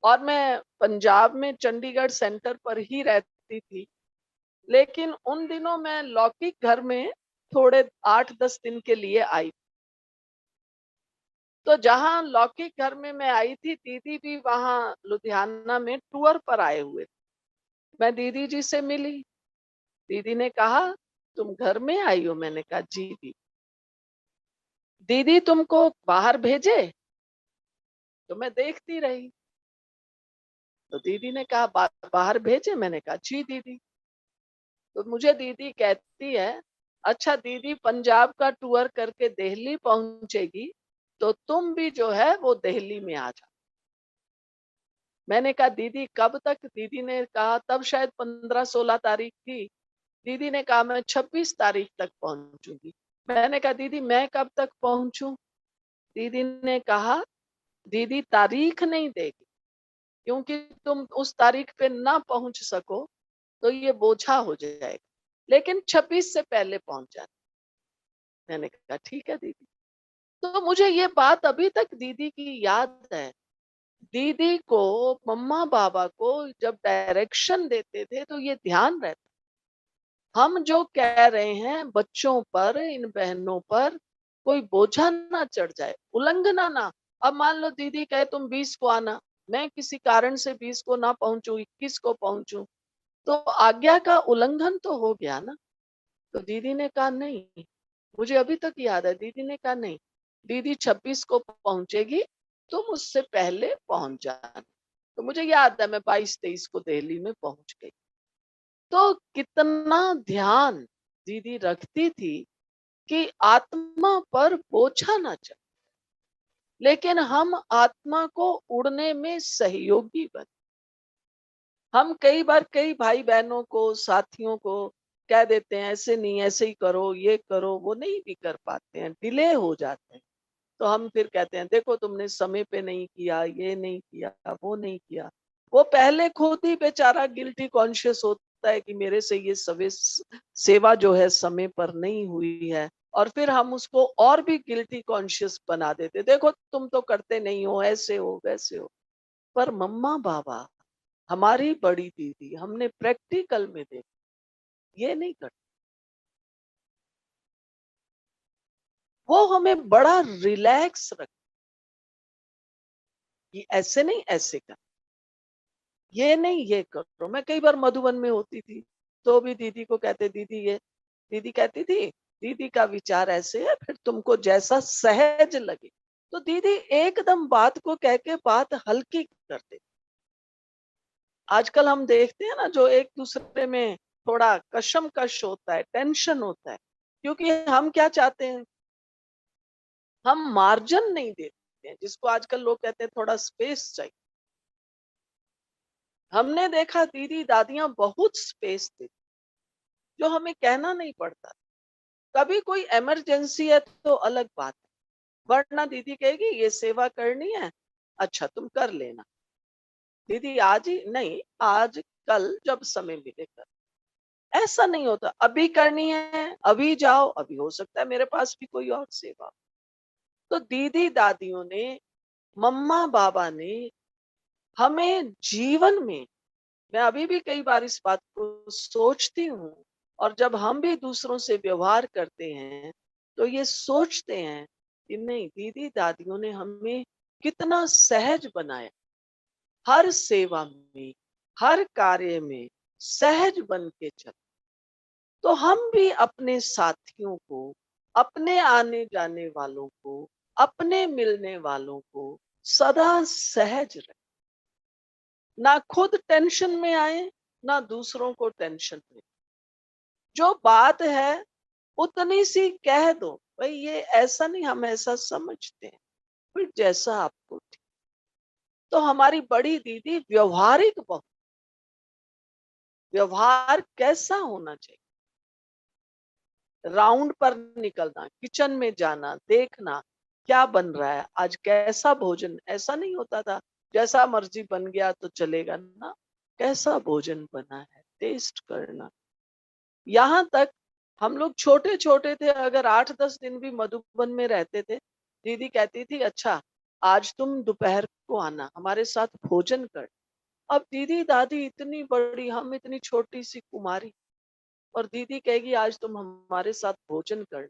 और मैं पंजाब में चंडीगढ़ सेंटर पर ही रहती थी। लेकिन उन दिनों मैं लौकिक घर में थोड़े 8-10 दिन के लिए आई। तो जहाँ लौकिक घर में मैं आई थी, दीदी भी वहाँ लुधियाना में टूर पर आए हुए थे। मैं दीदी जी से मिली। दीदी ने कहा, तुम घर में आई हो? मैंने कहा जी दीदी। दीदी तुमको बाहर भेजे? तो मैं देखती रही। तो दीदी ने कहा, बाहर भेजे? मैंने कहा जी दीदी। तो मुझे दीदी कहती है, अच्छा दीदी पंजाब का टूर करके दिल्ली पहुंचेगी, तो तुम भी जो है वो दिल्ली में आ जाओ। मैंने कहा दीदी कब तक? दीदी ने कहा, तब शायद 15-16 तारीख थी। दीदी ने कहा मैं 26 तारीख तक पहुंचूंगी। मैंने कहा दीदी मैं कब तक पहुंचूं? दीदी ने कहा, दीदी तारीख नहीं देगी, क्योंकि तुम उस तारीख पे ना पहुंच सको तो ये बोझा हो जाएगा, लेकिन 26 से पहले पहुंच जाना। मैंने कहा ठीक है दीदी। तो मुझे ये बात अभी तक दीदी की याद है। दीदी को, मम्मा बाबा को जब डायरेक्शन देते थे तो ये ध्यान रहता, हम जो कह रहे हैं बच्चों पर, इन बहनों पर कोई बोझा ना चढ़ जाए, उल्लंघना ना। अब मान लो दीदी कहे तुम 20 को आना, मैं किसी कारण से 20 को ना पहुंचू, 21 को पहुंचू, तो आज्ञा का उल्लंघन तो हो गया ना। तो दीदी ने कहा नहीं, मुझे अभी तक याद है, दीदी ने कहा नहीं, दीदी 26 को पहुंचेगी, तुम उससे पहले पहुंच जाना। तो मुझे याद है मैं 22-23 को दिल्ली में पहुंच गई। तो कितना ध्यान दीदी रखती थी कि आत्मा पर बोझा ना चढ़े, लेकिन हम आत्मा को उड़ने में सहयोगी बने। हम कई बार कई भाई बहनों को, साथियों को कह देते हैं ऐसे नहीं, ऐसे ही करो, ये करो, वो नहीं भी कर पाते हैं, डिले हो जाते हैं। तो हम फिर कहते हैं देखो तुमने समय पे नहीं किया, ये नहीं किया, वो नहीं किया। वो पहले खुद ही बेचारा गिल्टी कॉन्शियस होता है कि मेरे से ये सेवा जो है समय पर नहीं हुई है, और फिर हम उसको और भी गिल्टी कॉन्शियस बना देते, देखो तुम तो करते नहीं हो, ऐसे हो वैसे हो। पर मम्मा बाबा, हमारी बड़ी दीदी, हमने प्रैक्टिकल में देखा ये नहीं करते। वो हमें बड़ा रिलैक्स रख, कि ऐसे नहीं ऐसे कर, ये नहीं ये करो। मैं कई बार मधुबन में होती थी तो भी दीदी को कहते, दीदी ये, दीदी कहती थी दीदी का विचार ऐसे है, फिर तुमको जैसा सहज लगे। तो दीदी एकदम बात को कह के बात हल्की कर दे। आजकल हम देखते हैं ना, जो एक दूसरे में थोड़ा कशमकश होता है, टेंशन होता है, क्योंकि हम क्या चाहते हैं, हम मार्जिन नहीं देते हैं, जिसको आजकल लोग कहते हैं थोड़ा स्पेस चाहिए। हमने देखा दीदी दादियां बहुत स्पेस देती, जो हमें कहना नहीं पड़ता। कभी कोई इमरजेंसी है तो अलग बात है, वरना दीदी कहेगी ये सेवा करनी है, अच्छा तुम कर लेना, दीदी आज ही नहीं, आज कल जब समय मिलेगा। ऐसा नहीं होता, अभी करनी है अभी जाओ, अभी हो सकता है मेरे पास भी कोई और सेवा। तो दीदी दादियों ने, मम्मा बाबा ने हमें जीवन में, मैं अभी भी कई बार इस बात को सोचती हूँ, और जब हम भी दूसरों से व्यवहार करते हैं तो ये सोचते हैं कि नहीं, दीदी दादियों ने हमें कितना सहज बनाया, हर सेवा में, हर कार्य में सहज बन के चल। तो हम भी अपने साथियों को, अपने आने जाने वालों को, अपने मिलने वालों को सदा सहज रखें, ना खुद टेंशन में आए, ना दूसरों को टेंशन में। जो बात है उतनी सी कह दो, भाई ये ऐसा नहीं, हम ऐसा समझते हैं, फिर जैसा आपको ठीक। तो हमारी बड़ी दीदी व्यवहारिक बहुत, व्यवहार कैसा होना चाहिए, राउंड पर निकलना, किचन में जाना, देखना क्या बन रहा है, आज कैसा भोजन, ऐसा नहीं होता था जैसा मर्जी बन गया तो चलेगा ना, कैसा भोजन बना है टेस्ट करना। यहाँ तक हम लोग छोटे छोटे थे, अगर 8-10 दिन भी मधुबन में रहते थे, दीदी कहती थी अच्छा आज तुम दोपहर को आना हमारे साथ भोजन कर। अब दीदी दादी इतनी बड़ी, हम इतनी छोटी सी कुमारी, और दीदी कहेगी आज तुम हमारे साथ भोजन कर,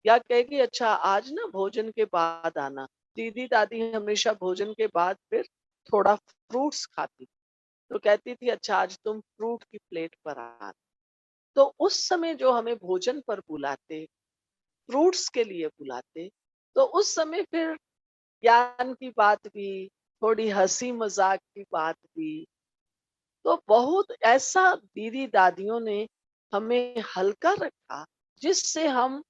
या कहेगी अच्छा आज ना भोजन के बाद आना। दीदी दादी हमेशा भोजन के बाद फिर थोड़ा फ्रूट्स खाती, तो कहती थी अच्छा आज तुम फ्रूट की प्लेट पर आना। तो उस समय जो हमें भोजन पर बुलाते, फ्रूट्स के लिए बुलाते, तो उस समय फिर ज्ञान की बात भी, थोड़ी हंसी मजाक की बात भी, तो बहुत ऐसा दीदी दादियों ने हमें हल्का रखा, जिससे हम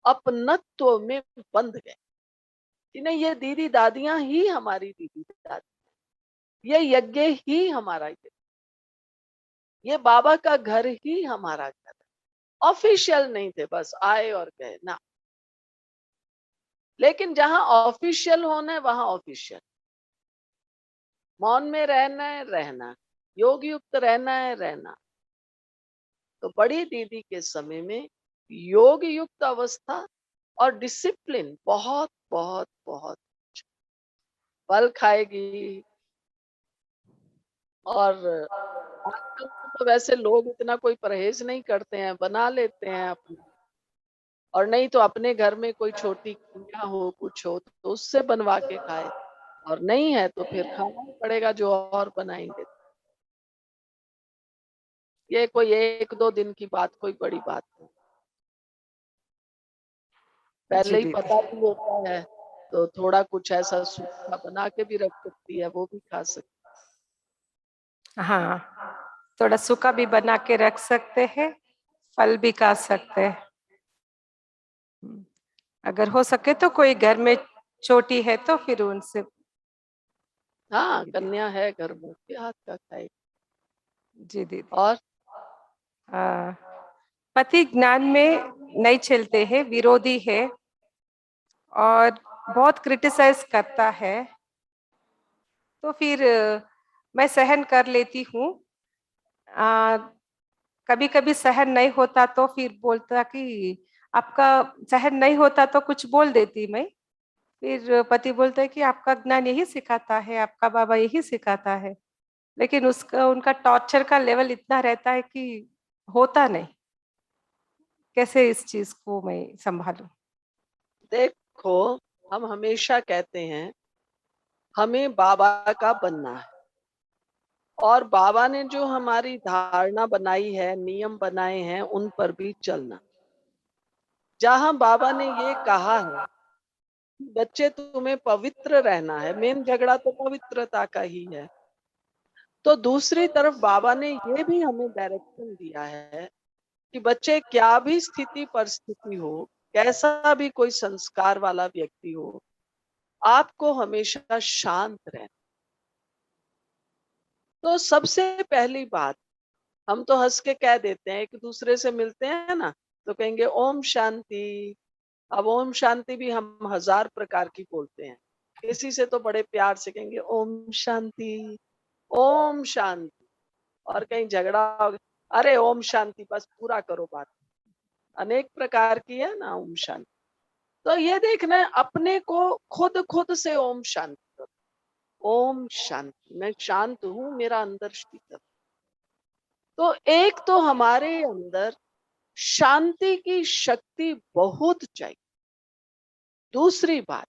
अपनत्व में बंध गए कि नहीं, ये दीदी दादियां ही हमारी दीदी दादी, ये यज्ञ ही हमारा यज्ञ, ये बाबा का घर ही हमारा घर है। ऑफिशियल नहीं थे, बस आए और गए ना, लेकिन जहां ऑफिशियल होना है वहां ऑफिशियल, मौन में रहना है रहना, योग युक्त रहना है रहना। तो बड़ी दीदी के समय में योग युक्त अवस्था और डिसिप्लिन बहुत बहुत बहुत बल खाएगी। और आजकल तो वैसे लोग इतना कोई परहेज नहीं करते हैं, बना लेते हैं अपने, और नहीं तो अपने घर में कोई छोटी कुड़िया हो, कुछ हो तो उससे बनवा के खाए, और नहीं है तो फिर खाना ही पड़ेगा जो और बनाएंगे। ये कोई 1-2 दिन की बात, कोई बड़ी बात नहीं, जी पहले ही दीदी। पता भी होता है, तो थोड़ा कुछ ऐसा सूखा बना के भी रख सकती है, वो भी खा सकती हाँ, थोड़ा सूखा भी बना के रख सकते हैं, फल भी खा सकते हैं। अगर हो सके तो कोई घर में छोटी है तो फिर उनसे। है। हाँ, जी दीदी। कन्या है घर में, उसके हाथ का खाएगी। जी दीदी। और आ, पति ज्ञान में नहीं चलते हैं, विरोधी है, और बहुत क्रिटिसाइज करता है, तो फिर मैं सहन कर लेती हूँ। कभी कभी सहन नहीं होता तो फिर बोलता कि आपका सहन नहीं होता तो कुछ बोल देती मैं। फिर पति बोलते हैं कि आपका ज्ञान यही सिखाता है, आपका बाबा यही सिखाता है। लेकिन उसका उनका टॉर्चर का लेवल इतना रहता है कि होता नहीं। कैसे इस चीज को मैं संभालूं? देखो, हम हमेशा कहते हैं हमें बाबा का बनना है, और बाबा ने जो हमारी धारणा बनाई है, नियम बनाए हैं, उन पर भी चलना। जहां बाबा ने ये कहा है बच्चे तुम्हें पवित्र रहना है, मेन झगड़ा तो पवित्रता का ही है। तो दूसरी तरफ बाबा ने ये भी हमें डायरेक्शन दिया है कि बच्चे क्या भी स्थिति परिस्थिति हो, कैसा भी कोई संस्कार वाला व्यक्ति हो, आपको हमेशा शांत रहना। तो सबसे पहली बात, हम तो हंस के कह देते हैं, एक दूसरे से मिलते हैं ना तो कहेंगे ओम शांति। अब ओम शांति भी हम हजार प्रकार की बोलते हैं। किसी से तो बड़े प्यार से कहेंगे ओम शांति, ओम शांति। और कहीं झगड़ा हो गया, अरे ओम शांति, बस पूरा करो बात। अनेक प्रकार की है ना ओम शांति। तो ये देखना है अपने को, खुद खुद से ओम शांति करो। ओम शांति, मैं शांत हूं, मेरा अंदर शीतल। तो एक तो हमारे अंदर शांति की शक्ति बहुत चाहिए। दूसरी बात,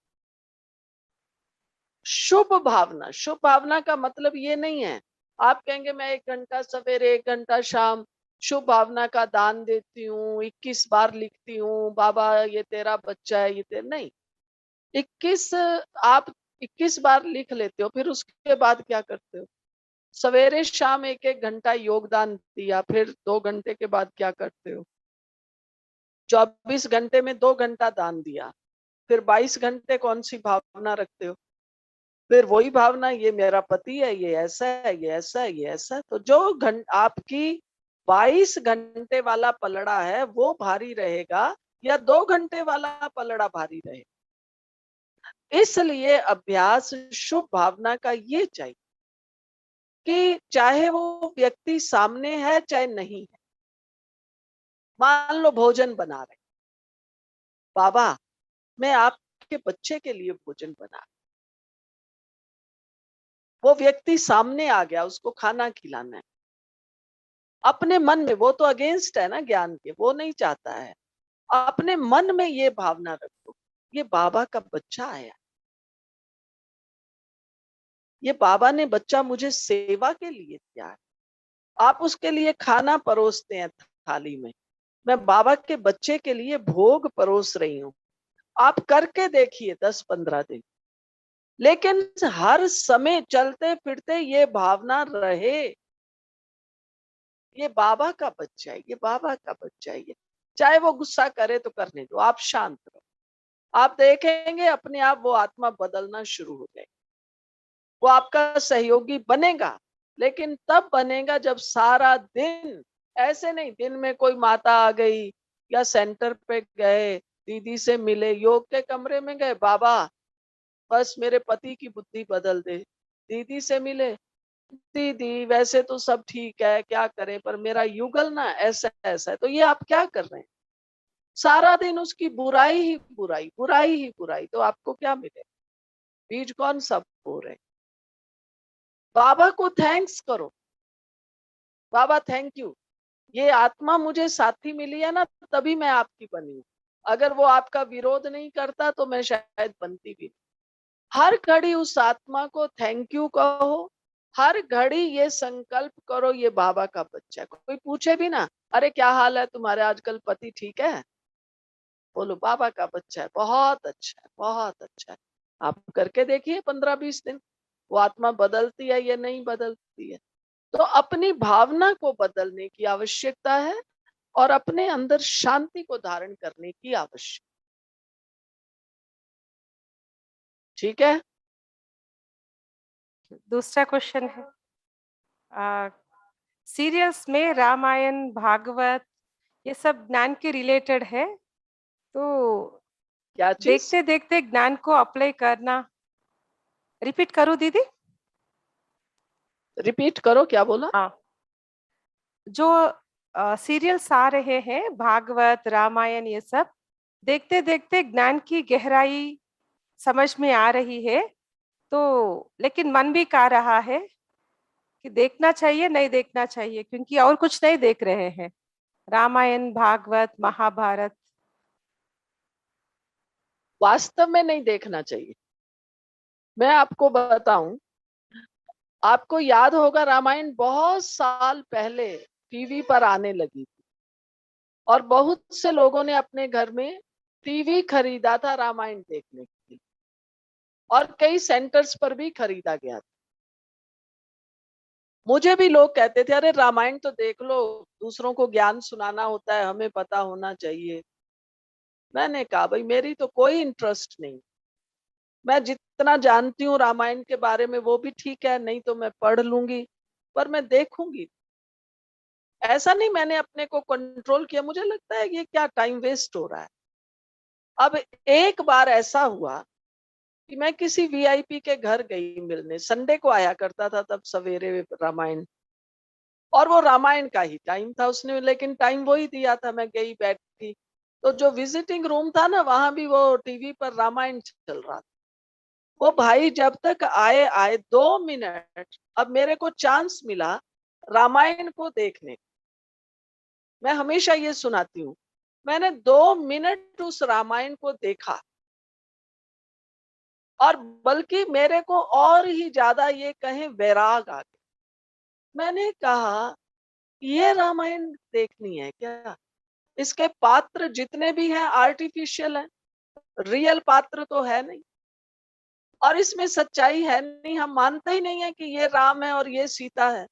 शुभ भावना। शुभ भावना का मतलब ये नहीं है आप कहेंगे मैं 1 घंटा सवेरे 1 घंटा शाम शुभ भावना का दान देती हूँ, 21 बार लिखती हूँ बाबा ये तेरा बच्चा है, ये तेरा नहीं। 21, आप 21 बार लिख लेते हो, फिर उसके बाद क्या करते हो? सवेरे शाम 1-1 घंटा योगदान दिया, फिर 2 घंटे के बाद क्या करते हो? 24 घंटे में 2 घंटा दान दिया, फिर 22 घंटे कौन सी भावना रखते हो? फिर वही भावना, ये मेरा पति है, ये ऐसा है, ये ऐसा है, ये ऐसा है। तो जो आपकी 22 घंटे वाला पलड़ा है वो भारी रहेगा, या 2 घंटे वाला पलड़ा भारी रहेगा? इसलिए अभ्यास शुभ भावना का ये चाहिए कि चाहे वो व्यक्ति सामने है चाहे नहीं है। मान लो भोजन बना रहे, बाबा मैं आपके बच्चे के लिए भोजन बना, वो व्यक्ति सामने आ गया, उसको खाना खिलाना है। अपने मन में, वो तो अगेंस्ट है ना ज्ञान के, वो नहीं चाहता है। अपने मन में ये भावना रखो, ये बाबा का बच्चा आया, ये बाबा ने बच्चा मुझे सेवा के लिए दिया है। आप उसके लिए खाना परोसते हैं थाली में, मैं बाबा के बच्चे के लिए भोग परोस रही हूँ। आप करके देखिए 10-15 दिन, लेकिन हर समय चलते फिरते ये भावना रहे, ये बाबा का बच्चा है, ये बाबा का बच्चा है। ये चाहे वो गुस्सा करे तो करने दो, आप शांत रहो। आप देखेंगे अपने आप वो आत्मा बदलना शुरू हो जाएगी। वो आपका सहयोगी बनेगा, लेकिन तब बनेगा जब सारा दिन, ऐसे नहीं दिन में कोई माता आ गई या सेंटर पे गए, दीदी से मिले, योग के कमरे में गए, बाबा बस मेरे पति की बुद्धि बदल दे। दीदी से मिले, दीदी वैसे तो सब ठीक है, क्या करें, पर मेरा युगल ना ऐसा ऐसा है। तो ये आप क्या कर रहे हैं? सारा दिन उसकी बुराई ही बुराई, बुराई ही बुराई। तो आपको क्या मिले? बीज कौन सा बो रहे? बाबा को थैंक्स करो, बाबा थैंक यू, ये आत्मा मुझे साथी मिली है ना, तभी मैं आपकी बनी हूँ। अगर वो आपका विरोध नहीं करता तो मैं शायद बनती भी नहीं। हर घड़ी उस आत्मा को थैंक यू कहो, हर घड़ी ये संकल्प करो ये बाबा का बच्चा है। कोई पूछे भी ना, अरे क्या हाल है तुम्हारे, आजकल पति ठीक है? बोलो बाबा का बच्चा है, बहुत अच्छा है, बहुत अच्छा है। आप करके देखिए 15-20 दिन, वो आत्मा बदलती है या नहीं बदलती है। तो अपनी भावना को बदलने की आवश्यकता है, और अपने अंदर शांति को धारण करने की आवश्यकता। ठीक है? दूसरा क्वेश्चन है, सीरियल्स में रामायण, भागवत ये सब ज्ञान के रिलेटेड है, तो क्या चीज? देखते देखते ज्ञान को अप्लाई करना। रिपीट करूं दीदी? रिपीट करो, क्या बोला? हाँ, जो सीरियल्स आ रहे हैं, भागवत रामायण ये सब, देखते देखते ज्ञान की गहराई समझ में आ रही है, तो लेकिन मन भी कह रहा है कि देखना चाहिए नहीं देखना चाहिए, क्योंकि और कुछ नहीं देख रहे हैं। रामायण भागवत महाभारत। वास्तव में नहीं देखना चाहिए। मैं आपको बताऊं, आपको याद होगा रामायण बहुत साल पहले टीवी पर आने लगी थी, और बहुत से लोगों ने अपने घर में टीवी खरीदा था रामायण देखने के लिए, और कई सेंटर्स पर भी खरीदा गया था। मुझे भी लोग कहते थे, अरे रामायण तो देख लो, दूसरों को ज्ञान सुनाना होता है, हमें पता होना चाहिए। मैंने कहा भाई मेरी तो कोई इंटरेस्ट नहीं। मैं जितना जानती हूँ रामायण के बारे में वो भी ठीक है, नहीं तो मैं पढ़ लूंगी, पर मैं देखूंगी। ऐसा नहीं मैंने अपने को कंट्रोल किया, मुझे लगता है ये क्या टाइम वेस्ट हो रहा है। अब एक बार ऐसा हुआ कि मैं किसी वीआईपी के घर गई मिलने, संडे को आया करता था तब सवेरे रामायण, और वो रामायण का ही टाइम था उसने, लेकिन टाइम वही दिया था। मैं गई बैठी, तो जो विजिटिंग रूम था ना, वहां भी वो टीवी पर रामायण चल रहा था। वो भाई जब तक आए आए 2 मिनट, अब मेरे को चांस मिला रामायण को देखने। मैं हमेशा ये सुनाती हूँ, मैंने 2 मिनट उस रामायण को देखा, और बल्कि मेरे को और ही ज्यादा ये कहें वैराग आ गया। मैंने कहा ये रामायण देखनी है क्या? इसके पात्र जितने भी हैं आर्टिफिशियल हैं, रियल पात्र तो है नहीं, और इसमें सच्चाई है नहीं। हम मानते ही नहीं है कि ये राम है और ये सीता है।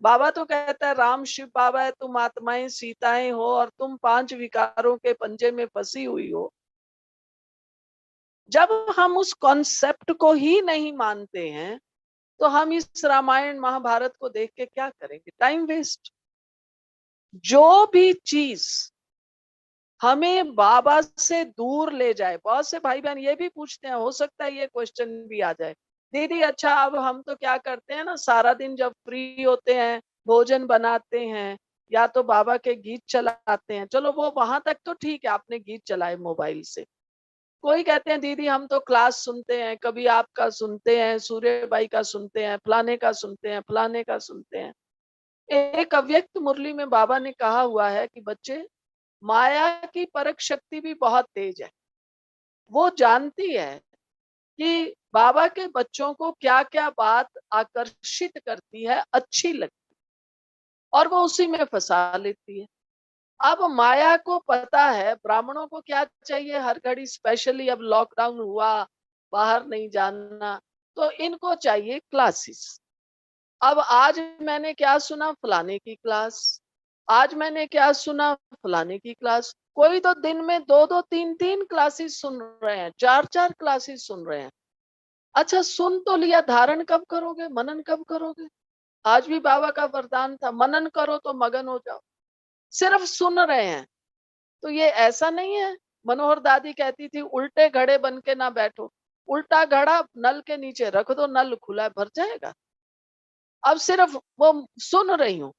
बाबा तो कहता है राम शिव बाबा है, तुम आत्माएं सीताएं हो, और तुम 5 विकारों के पंजे में फंसी हुई हो। जब हम उस कॉन्सेप्ट को ही नहीं मानते हैं, तो हम इस रामायण महाभारत को देख के क्या करेंगे? Time waste. जो भी चीज हमें बाबा से दूर ले जाए, बहुत से भाई बहन ये भी पूछते हैं, हो सकता है ये क्वेश्चन भी आ जाए, दीदी अच्छा अब हम तो क्या करते हैं ना, सारा दिन जब फ्री होते हैं भोजन बनाते हैं या तो बाबा के गीत चलाते हैं। चलो वो वहां तक तो ठीक है, आपने गीत चलाए मोबाइल से। कोई कहते हैं दीदी हम तो क्लास सुनते हैं, कभी आपका सुनते हैं, सूर्यबाई का सुनते हैं, फलाने का सुनते हैं, फलाने का सुनते हैं। एक अव्यक्त मुरली में बाबा ने कहा हुआ है कि बच्चे, माया की परख शक्ति भी बहुत तेज है। वो जानती है कि बाबा के बच्चों को क्या क्या बात आकर्षित करती है, अच्छी लगती, और वो उसी में फंसा लेती है। अब माया को पता है ब्राह्मणों को क्या चाहिए हर घड़ी, स्पेशली अब लॉकडाउन हुआ, बाहर नहीं जाना, तो इनको चाहिए क्लासेस। अब आज मैंने क्या सुना, फलाने की क्लास। आज मैंने क्या सुना, फलाने की क्लास। कोई तो दिन में 2-2 3-3 क्लासेस सुन रहे हैं, 4-4 क्लासेस सुन रहे हैं। अच्छा सुन तो लिया, धारण कब करोगे, मनन कब करोगे? आज भी बाबा का वरदान था, मनन करो तो मगन हो जाओ। सिर्फ सुन रहे हैं। तो ये ऐसा नहीं है, मनोहर दादी कहती थी उल्टे घड़े बन के ना बैठो। उल्टा घड़ा नल के नीचे रख दो, नल खुला है, भर जाएगा। अब सिर्फ वो सुन रही हूँ,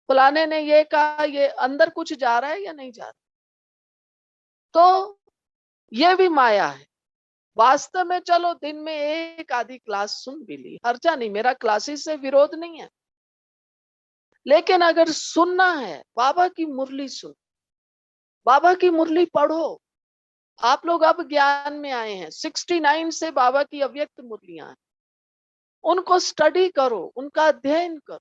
फलाने ने ये कहा, ये अंदर कुछ जा रहा है या नहीं जा रहा? तो ये भी माया है। वास्तव में चलो दिन में एक आधी क्लास सुन भी ली, हर्जा नहीं, मेरा क्लासेस से विरोध नहीं है। लेकिन अगर सुनना है, बाबा की मुरली सुन, बाबा की मुरली पढ़ो। आप लोग अब ज्ञान में आए हैं, 69 से बाबा की अव्यक्त मुरलियां हैं, उनको स्टडी करो, उनका अध्ययन करो।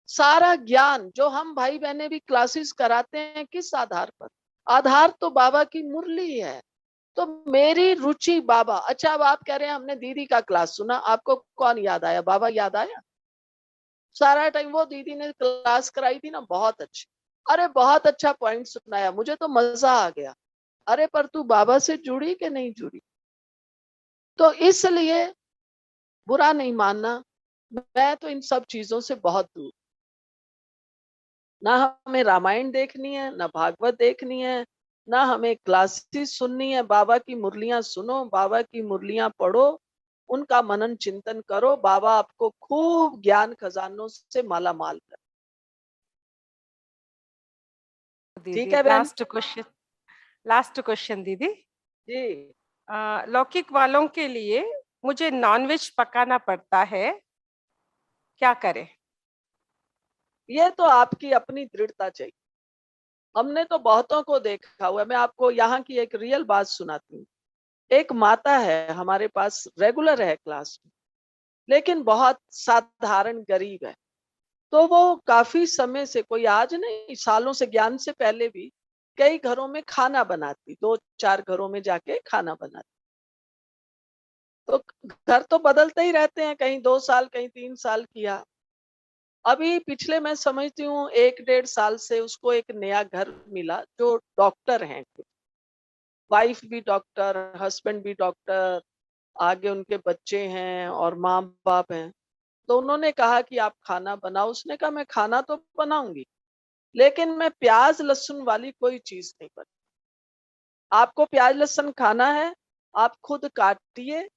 सारा ज्ञान जो हम भाई बहने भी क्लासेस कराते हैं, किस आधार पर? आधार तो बाबा की मुरली है। तो मेरी रुचि बाबा। अच्छा अब आप कह रहे हैं हमने दीदी का क्लास सुना, आपको कौन याद आया? बाबा याद आया? सारा टाइम वो दीदी ने क्लास कराई थी ना, बहुत अच्छी। अरे बहुत अच्छा पॉइंट सुनाया, मुझे तो मजा आ गया। अरे पर तू बाबा से जुड़ी कि नहीं जुड़ी? तो इसलिए बुरा नहीं मानना, मैं तो इन सब चीजों से बहुत दूर। ना हमें रामायण देखनी है, ना भागवत देखनी है, ना हमें क्लासेस सुननी है। बाबा की मुरलियां सुनो, बाबा की मुरलियां पढ़ो, उनका मनन चिंतन करो, बाबा आपको खूब ज्ञान खजानों से माला माल कर। ठीक दीदी है बहन लास्ट क्वेश्चन दीदी। जी। लौकिक वालों के लिए मुझे नॉनवेज पकाना पड़ता है, क्या करें? ये तो आपकी अपनी दृढ़ता चाहिए। हमने तो बहुतों को देखा हुआ है। मैं आपको यहाँ की एक रियल बात सुनाती हूँ। एक माता है हमारे पास, रेगुलर है क्लास में, लेकिन बहुत साधारण गरीब है। तो वो काफी समय से, कोई आज नहीं, सालों से, ज्ञान से पहले भी कई घरों में खाना बनाती, 2-4 घरों में जाके खाना बनाती। तो घर तो बदलते ही रहते हैं, कहीं 2 साल, कहीं 3 साल किया। अभी पिछले, मैं समझती हूँ 1-1.5 साल से उसको एक नया घर मिला जो डॉक्टर हैं। वाइफ भी डॉक्टर, हस्बैंड भी डॉक्टर, आगे उनके बच्चे हैं और माँ बाप हैं। तो उन्होंने कहा कि आप खाना बनाओ। उसने कहा मैं खाना तो बनाऊंगी, लेकिन मैं प्याज लहसुन वाली कोई चीज नहीं बनाऊंगी। आपको प्याज लहसुन खाना है, आप खुद काटिए,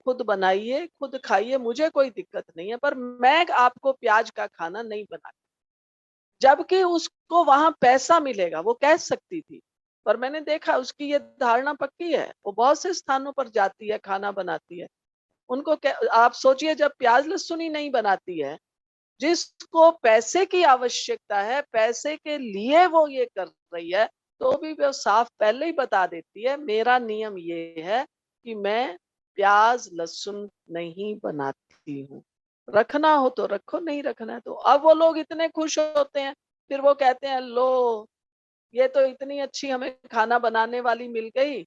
खुद बनाइए, खुद खाइए, मुझे कोई दिक्कत नहीं है, पर मैं आपको प्याज का खाना नहीं बना। जबकि उसको वहां पैसा मिलेगा, वो कह सकती थी, पर मैंने देखा उसकी ये धारणा पक्की है। वो बहुत से स्थानों पर जाती है, खाना बनाती है। उनको आप सोचिए, जब प्याज लहसुन ही नहीं बनाती है, जिसको पैसे की आवश्यकता है, पैसे के लिए वो ये कर रही है, तो भी वो साफ पहले ही बता देती है, मेरा नियम ये है कि मैं प्याज लहसुन नहीं बनाती हूँ। रखना हो तो रखो, नहीं रखना है तो। अब वो लोग इतने खुश होते हैं, फिर वो कहते हैं लो, ये तो इतनी अच्छी हमें खाना बनाने वाली मिल गई,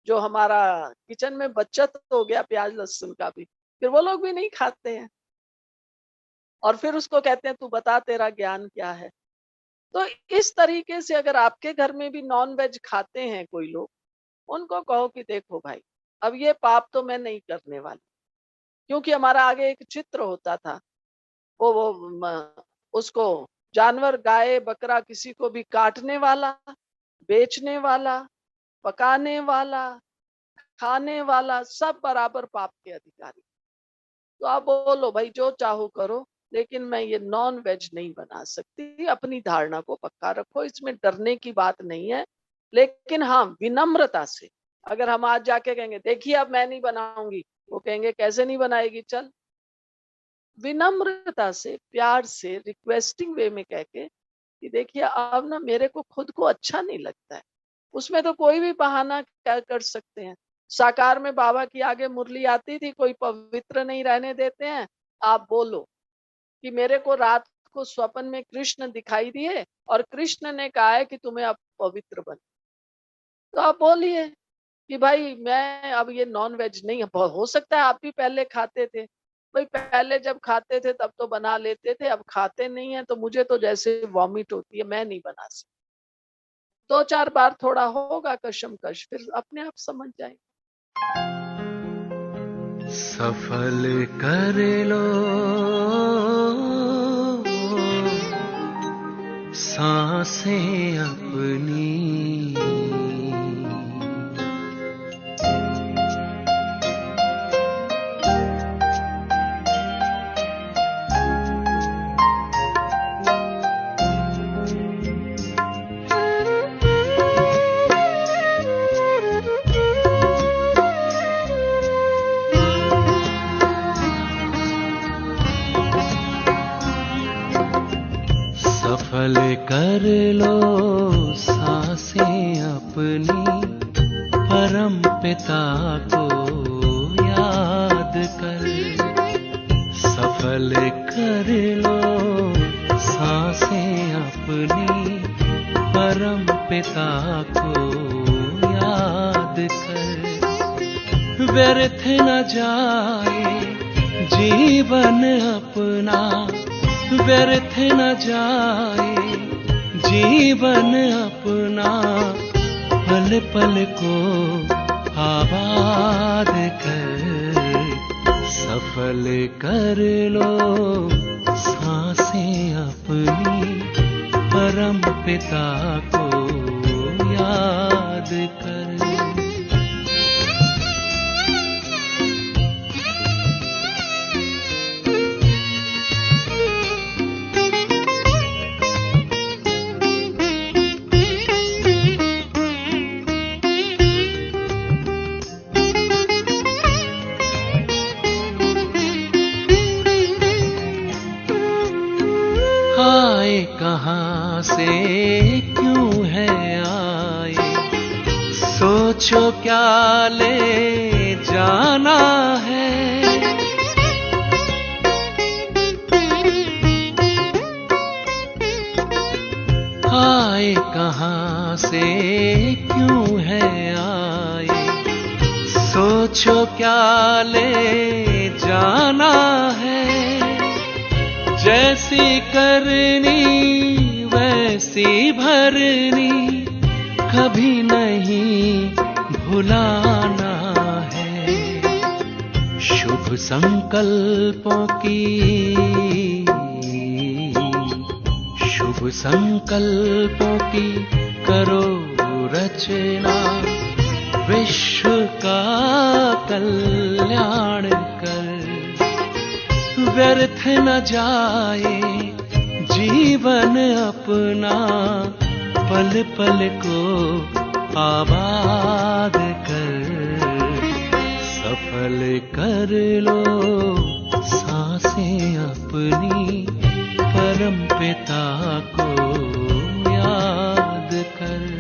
जो हमारा किचन में बचत हो गया प्याज लहसुन का भी। फिर वो लोग भी नहीं खाते हैं, और फिर उसको कहते हैं तू बता तेरा ज्ञान क्या है। तो इस तरीके से अगर आपके घर में भी नॉन वेज खाते हैं कोई लोग, उनको कहो कि देखो भाई, अब ये पाप तो मैं नहीं करने वाली। क्योंकि हमारा आगे एक चित्र होता था, उसको जानवर, गाय बकरा, किसी को भी काटने वाला, बेचने वाला, पकाने वाला, खाने वाला, सब बराबर पाप के अधिकारी। तो आप बोलो भाई जो चाहो करो, लेकिन मैं ये नॉन वेज नहीं बना सकती। अपनी धारणा को पक्का रखो, इसमें डरने की बात नहीं है। लेकिन हाँ, विनम्रता से। अगर हम आज जाके कहेंगे देखिए अब मैं नहीं बनाऊंगी, वो कहेंगे कैसे नहीं बनाएगी, चल। विनम्रता से, प्यार से, रिक्वेस्टिंग वे में कह के कि देखिए अब ना मेरे को खुद को अच्छा नहीं लगता है। उसमें तो कोई भी बहाना क्या कर सकते हैं। साकार में बाबा की आगे मुरली आती थी, कोई पवित्र नहीं रहने देते हैं। आप बोलो कि मेरे को रात को स्वप्न में कृष्ण दिखाई दिए और कृष्ण ने कहा है कि तुम्हें अब पवित्र बन। तो आप बोलिए कि भाई मैं अब ये नॉन वेज नहीं, हो सकता है आप भी पहले खाते थे भाई, पहले जब खाते थे तब तो बना लेते थे, अब खाते नहीं है तो मुझे तो जैसे वॉमिट होती है, मैं नहीं बना सकती। 2-4 बार थोड़ा होगा कशमकश, फिर अपने आप समझ जाएंगे। सफल कर लो सांसें अपनी, सफल कर लो सांसें अपनी, परम पिता को याद कर। सफल कर लो सांसें अपनी, परम पिता को याद कर। व्यर्थ न जाए जीवन अपना, व्यर्थ न जाए जीवन अपना, पल पल को आबाद कर। सफल कर लो सांसें अपनी, परम पिता को याद कर। आए कहाँ से क्यों है आए, सोचो क्या ले जाना है। आए कहाँ से क्यों है आए, सोचो क्या ले जाना है। जैसी करनी वैसी भरनी, कभी नहीं भुलाना है। शुभ संकल्पों की, शुभ संकल्पों की करो रचना, विश्व का कल्याण कर। व्यर्थ न जाए जीवन अपना, पल पल को आबाद कर। सफल कर लो सांसें अपनी, परम पिता को याद कर।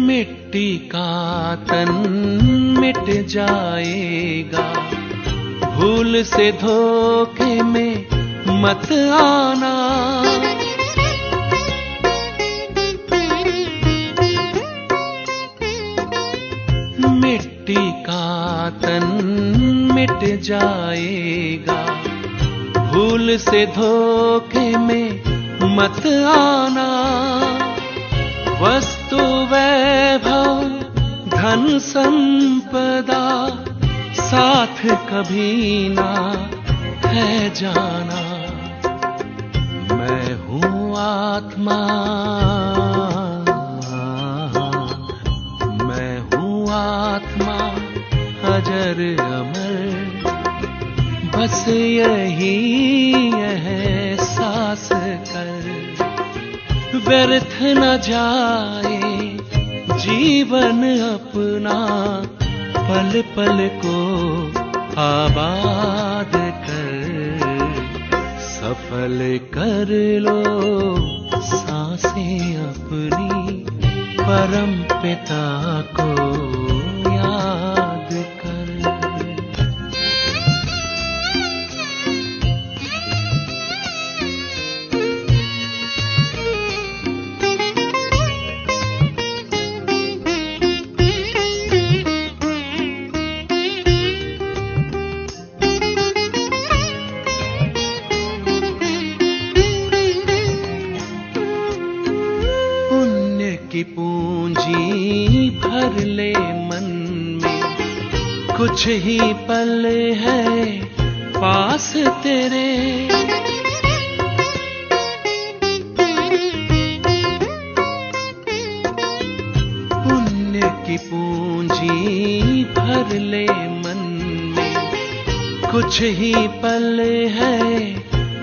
मिट्टी का तन मिट जाएगा, भूल से धोखे में मत आना। मिट्टी का तन मिट जाएगा, भूल से धोखे में मत आना। वस्तु वैभव धन संपदा, साथ कभी ना है जाना। मैं हूँ आत्मा, मैं हूँ आत्मा अजर अमर, बस यही एहसास कर। व्यर्थ न जाए जीवन अपना, पल पल को आबाद कर। सफल कर लो सांसें अपनी, परम पिता को याद कर। की पूंजी भर ले मन में, कुछ ही पल है पास तेरे। पुण्य की पूंजी भर ले मन में, कुछ ही पल है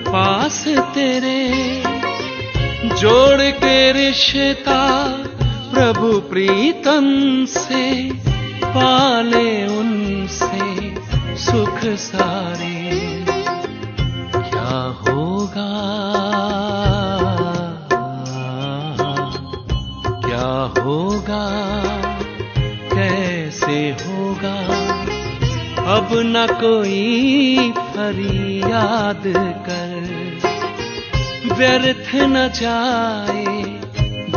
पास तेरे। जोड़ के रिश्ता प्रभु प्रीतम से, पाले उनसे सुख सारे। क्या होगा, क्या होगा, कैसे होगा, अब न कोई फरियाद कर। व्यर्थ न जाए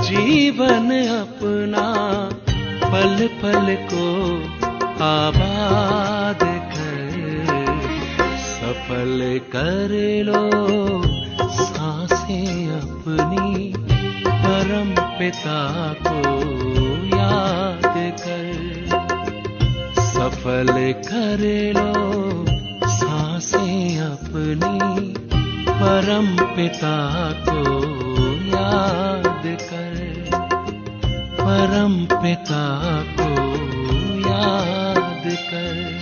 जीवन अपना, पल पल को आबाद कर। सफल कर लो सांसें अपनी, परम पिता को याद कर। सफल कर लो सांसें अपनी, परम पिता को याद कर, परम पिता को याद कर।